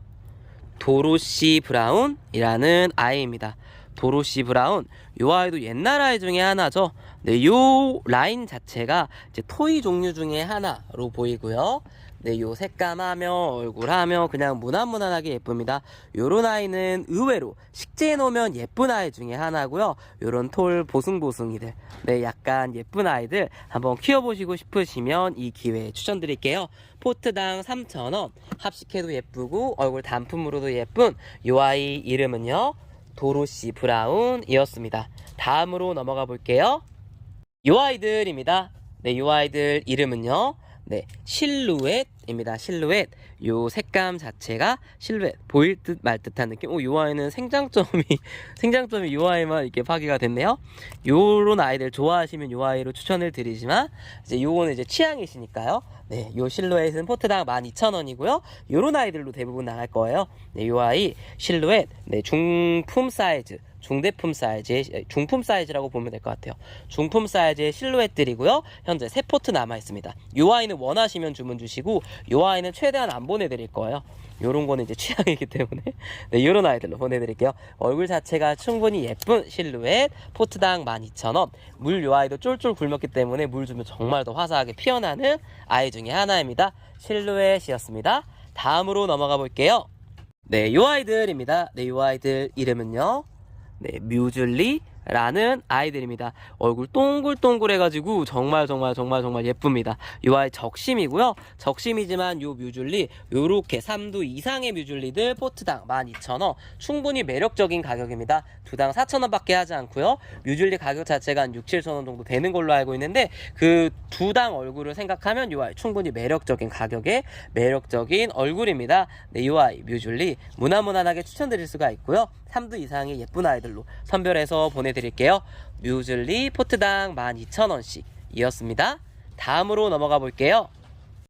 [SPEAKER 1] 도로시 브라운이라는 아이입니다. 도로시 브라운. 요 아이도 옛날 아이 중에 하나죠. 네, 요 라인 자체가 이제 토이 종류 중에 하나로 보이고요. 네, 요 색감하며 얼굴하며 그냥 무난무난하게 예쁩니다. 요런 아이는 의외로 식재해 놓으면 예쁜 아이 중에 하나고요. 요런 톨 보숭보숭이들, 네, 약간 예쁜 아이들 한번 키워보시고 싶으시면 이 기회에 추천드릴게요. 포트당 3,000원. 합식해도 예쁘고 얼굴 단품으로도 예쁜 요 아이 이름은요, 도로시 브라운이었습니다. 다음으로 넘어가 볼게요. 요 아이들입니다. 네, 요 아이들 이름은요, 네, 실루엣입니다. 실루엣. 요 색감 자체가 실루엣, 보일 듯 말 듯한 느낌. 요 아이는 생장점이 요 아이만 이렇게 파괴가 됐네요. 요런 아이들 좋아하시면 요 아이로 추천을 드리지만, 이제 요거는 이제 취향이시니까요. 네, 요 실루엣은 포트당 12,000원이고요. 요런 아이들로 대부분 나갈 거예요. 네, 요 아이 실루엣. 네, 중품 사이즈, 중대품 사이즈의, 중품 사이즈라고 보면 될 것 같아요. 중품 사이즈의 실루엣들이고요. 현재 3포트 남아있습니다. 요 아이는 원하시면 주문 주시고, 요 아이는 최대한 안 보내드릴 거예요. 요런 거는 이제 취향이기 때문에 네, 요런 아이들로 보내드릴게요. 얼굴 자체가 충분히 예쁜 실루엣, 포트당 12,000원. 물 요 아이도 쫄쫄 굶었기 때문에 물 주면 정말 더 화사하게 피어나는 아이 중에 하나입니다. 실루엣이었습니다. 다음으로 넘어가 볼게요. 네, 요 아이들입니다. 네, 요 아이들 이름은요, 네, 뮤즐리라는 아이들입니다. 얼굴 동글동글해가지고 정말 예쁩니다. 요 아이 적심이고요. 적심이지만 요 뮤즐리 요렇게 3두 이상의 뮤즐리들 포트당 12,000원. 충분히 매력적인 가격입니다. 두당 4,000원 밖에 하지 않고요. 뮤즐리 가격 자체가 한 6, 7,000원 정도 되는 걸로 알고 있는데, 그 두당 얼굴을 생각하면 요 아이 충분히 매력적인 가격에 매력적인 얼굴입니다. 네, 요 아이 뮤즐리 무난무난하게 추천드릴 수가 있고요. 3두 이상의 예쁜 아이들로 선별해서 보내드릴게요. 뮤즐리 포트당 12,000원씩 이었습니다. 다음으로 넘어가 볼게요.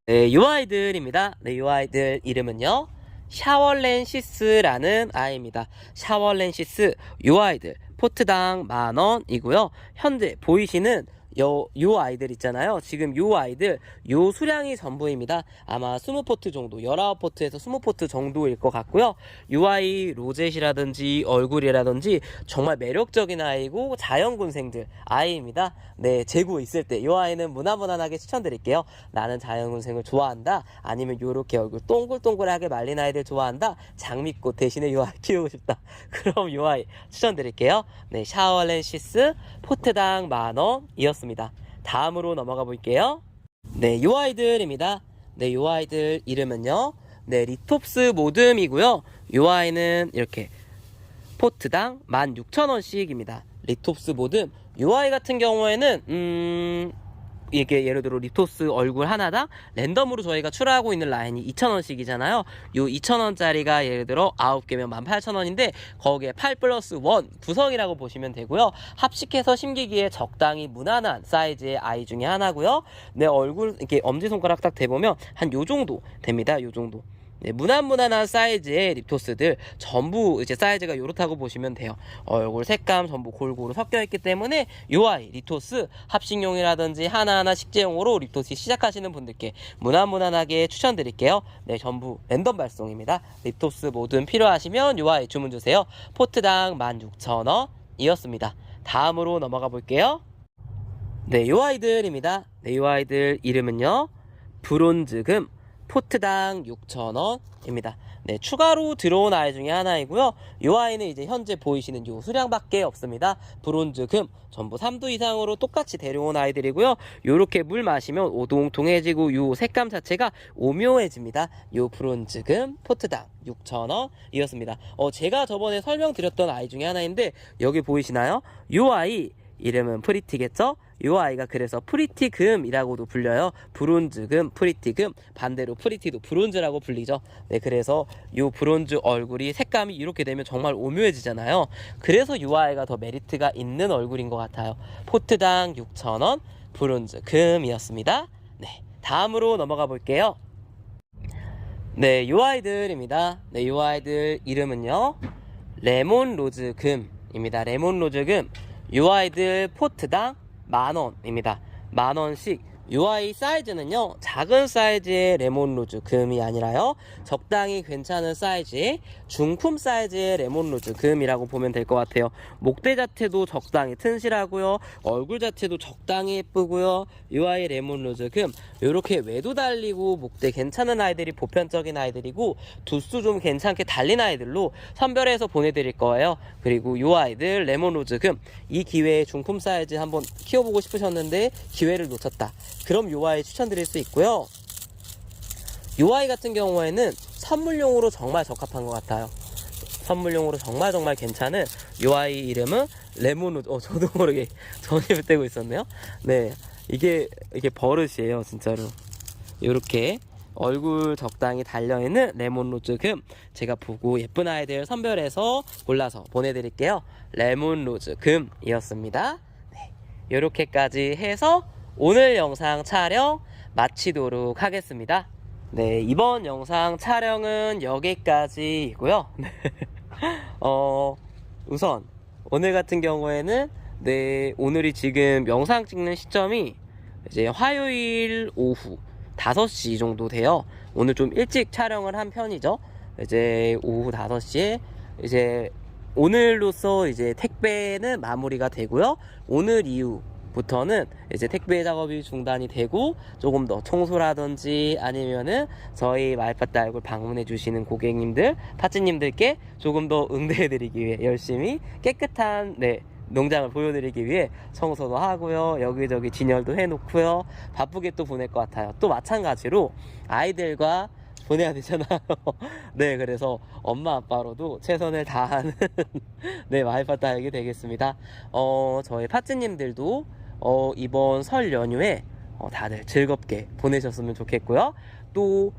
[SPEAKER 1] 네, 요 아이들입니다. 네, 요 아이들 이름은요, 샤월렌시스라는 아이입니다. 샤월렌시스. 요 아이들 포트당 10,000원이고요. 현재 보이시는 요 아이들 있잖아요. 지금 요 아이들 요 수량이 전부입니다. 아마 20포트 정도, 19포트에서 20포트 정도일 것 같고요. 요 아이 로zet이라든지 얼굴이라든지 정말 매력적인 아이고 자연군생들 아이입니다. 네, 재고 있을 때 요 아이는 무난무난하게 추천드릴게요. 나는 자연군생을 좋아한다, 아니면 요렇게 얼굴 동글동글하게 말린 아이들 좋아한다, 장미꽃 대신에 요 아이 키우고 싶다, 그럼 요 아이 추천드릴게요. 네, 샤워렌시스 포트당 10,000원이었습니다. 다음으로 넘어가 볼게요. 네, 요 아이들입니다. 네, 요 아이들 이름은요, 네, 리톱스 모듬이고요. 요 아이는 이렇게 포트당 16,000원씩입니다. 리톱스 모듬. 요 아이 같은 경우에는 이게 예를 들어 리토스 얼굴 하나당 랜덤으로 저희가 출하하고 있는 라인이 2,000원씩이잖아요. 요 2,000원짜리가 예를 들어 9개면 18,000원인데 거기에 8+1 구성이라고 보시면 되고요. 합식해서 심기기에 적당히 무난한 사이즈의 아이 중에 하나고요. 내 얼굴 이렇게 엄지손가락 딱 대보면 한 요 정도 됩니다. 요 정도. 네, 무난무난한 사이즈의 립토스들 전부 이제 사이즈가 요렇다고 보시면 돼요. 얼굴 색감 전부 골고루 섞여 있기 때문에 요 아이 립토스 합식용이라든지 하나하나 식재용으로 립토스 시작하시는 분들께 무난무난하게 추천드릴게요. 네, 전부 랜덤 발송입니다. 립토스 모든 필요하시면 요 아이 주문 주세요. 포트당 16,000원이었습니다. 다음으로 넘어가 볼게요. 네, 요 아이들입니다. 네, 요 아이들 이름은요, 브론즈금 포트당 6,000원입니다. 네, 추가로 들어온 아이 중에 하나이고요. 이 아이는 이제 현재 보이시는 요 수량밖에 없습니다. 브론즈금 전부 3도 이상으로 똑같이 데려온 아이들이고요. 요렇게 물 마시면 오동통해지고 요 색감 자체가 오묘해집니다. 요 브론즈금 포트당 6,000원이었습니다. 제가 저번에 설명드렸던 아이 중에 하나인데 여기 보이시나요? 요 아이 이름은 프리티겠죠? 요 아이가 그래서 프리티금이라고도 불려요. 브론즈금, 프리티금, 반대로 프리티도 브론즈라고 불리죠. 네, 그래서 요 브론즈 얼굴이 색감이 이렇게 되면 정말 오묘해지잖아요. 그래서 요 아이가 더 메리트가 있는 얼굴인 것 같아요. 포트당 6,000원, 브론즈금이었습니다. 네, 다음으로 넘어가 볼게요. 네, 요 아이들입니다. 네, 요 아이들 이름은요, 레몬로즈금입니다. 레몬로즈금. 요 아이들 포트당 10,000원입니다. 10,000원씩. 요 아이 사이즈는요, 작은 사이즈의 레몬로즈 금이 아니라요, 적당히 괜찮은 사이즈의 중품 사이즈의 레몬로즈 금이라고 보면 될 것 같아요. 목대 자체도 적당히 튼실하고요, 얼굴 자체도 적당히 예쁘고요. 요 아이 레몬로즈 금 요렇게 외도 달리고 목대 괜찮은 아이들이 보편적인 아이들이고, 두수 좀 괜찮게 달린 아이들로 선별해서 보내드릴 거예요. 그리고 요 아이들 레몬로즈 금, 이 기회에 중품 사이즈 한번 키워보고 싶으셨는데 기회를 놓쳤다, 그럼 요 아이 추천드릴 수 있고요. 요 아이 같은 경우에는 선물용으로 정말 적합한 것 같아요. 선물용으로 정말 괜찮은 요 아이 이름은 레몬로즈. 저도 모르게 전입을 떼고 있었네요. 네, 이게 버릇이에요, 진짜로. 요렇게 얼굴 적당히 달려있는 레몬로즈 금, 제가 보고 예쁜 아이들 선별해서 골라서 보내드릴게요. 레몬로즈 금이었습니다. 네, 요렇게까지 해서 오늘 영상 촬영 마치도록 하겠습니다. 네, 이번 영상 촬영은 여기까지이고요. 우선 오늘 같은 경우에는, 네, 오늘이 지금 영상 찍는 시점이 이제 화요일 오후 5시 정도 돼요. 오늘 좀 일찍 촬영을 한 편이죠. 이제 오후 5시에 이제 오늘로써 이제 택배는 마무리가 되고요. 오늘 이후부터는 이제 택배 작업이 중단이 되고, 조금 더 청소라든지 아니면은 저희 마이파트 얼굴 방문해 주시는 고객님들, 파츠님들께 조금 더 응대해드리기 위해 열심히 깨끗한, 네, 농장을 보여드리기 위해 청소도 하고요, 여기저기 진열도 해놓고요, 바쁘게 또 보낼 것 같아요. 또 마찬가지로 아이들과 보내야 되잖아요. 네, 그래서 엄마 아빠로도 최선을 다하는 네, 마이파트 알게 되겠습니다. 저희 파츠님들도 이번 설 연휴에 다들 즐겁게 보내셨으면 좋겠고요. 또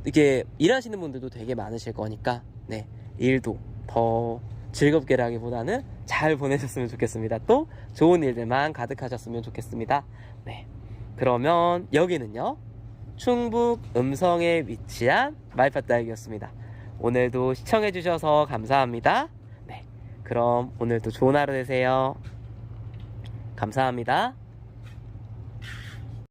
[SPEAKER 1] 이게 일하시는 분들도 되게 많으실 거니까, 네, 일도 더 즐겁게라기보다는 잘 보내셨으면 좋겠습니다. 또 좋은 일들만 가득하셨으면 좋겠습니다. 네, 그러면 여기는요, 충북 음성에 위치한 마이파트 알기였습니다. 오늘도 시청해주셔서 감사합니다. 네, 그럼 오늘도 좋은 하루 되세요. 감사합니다.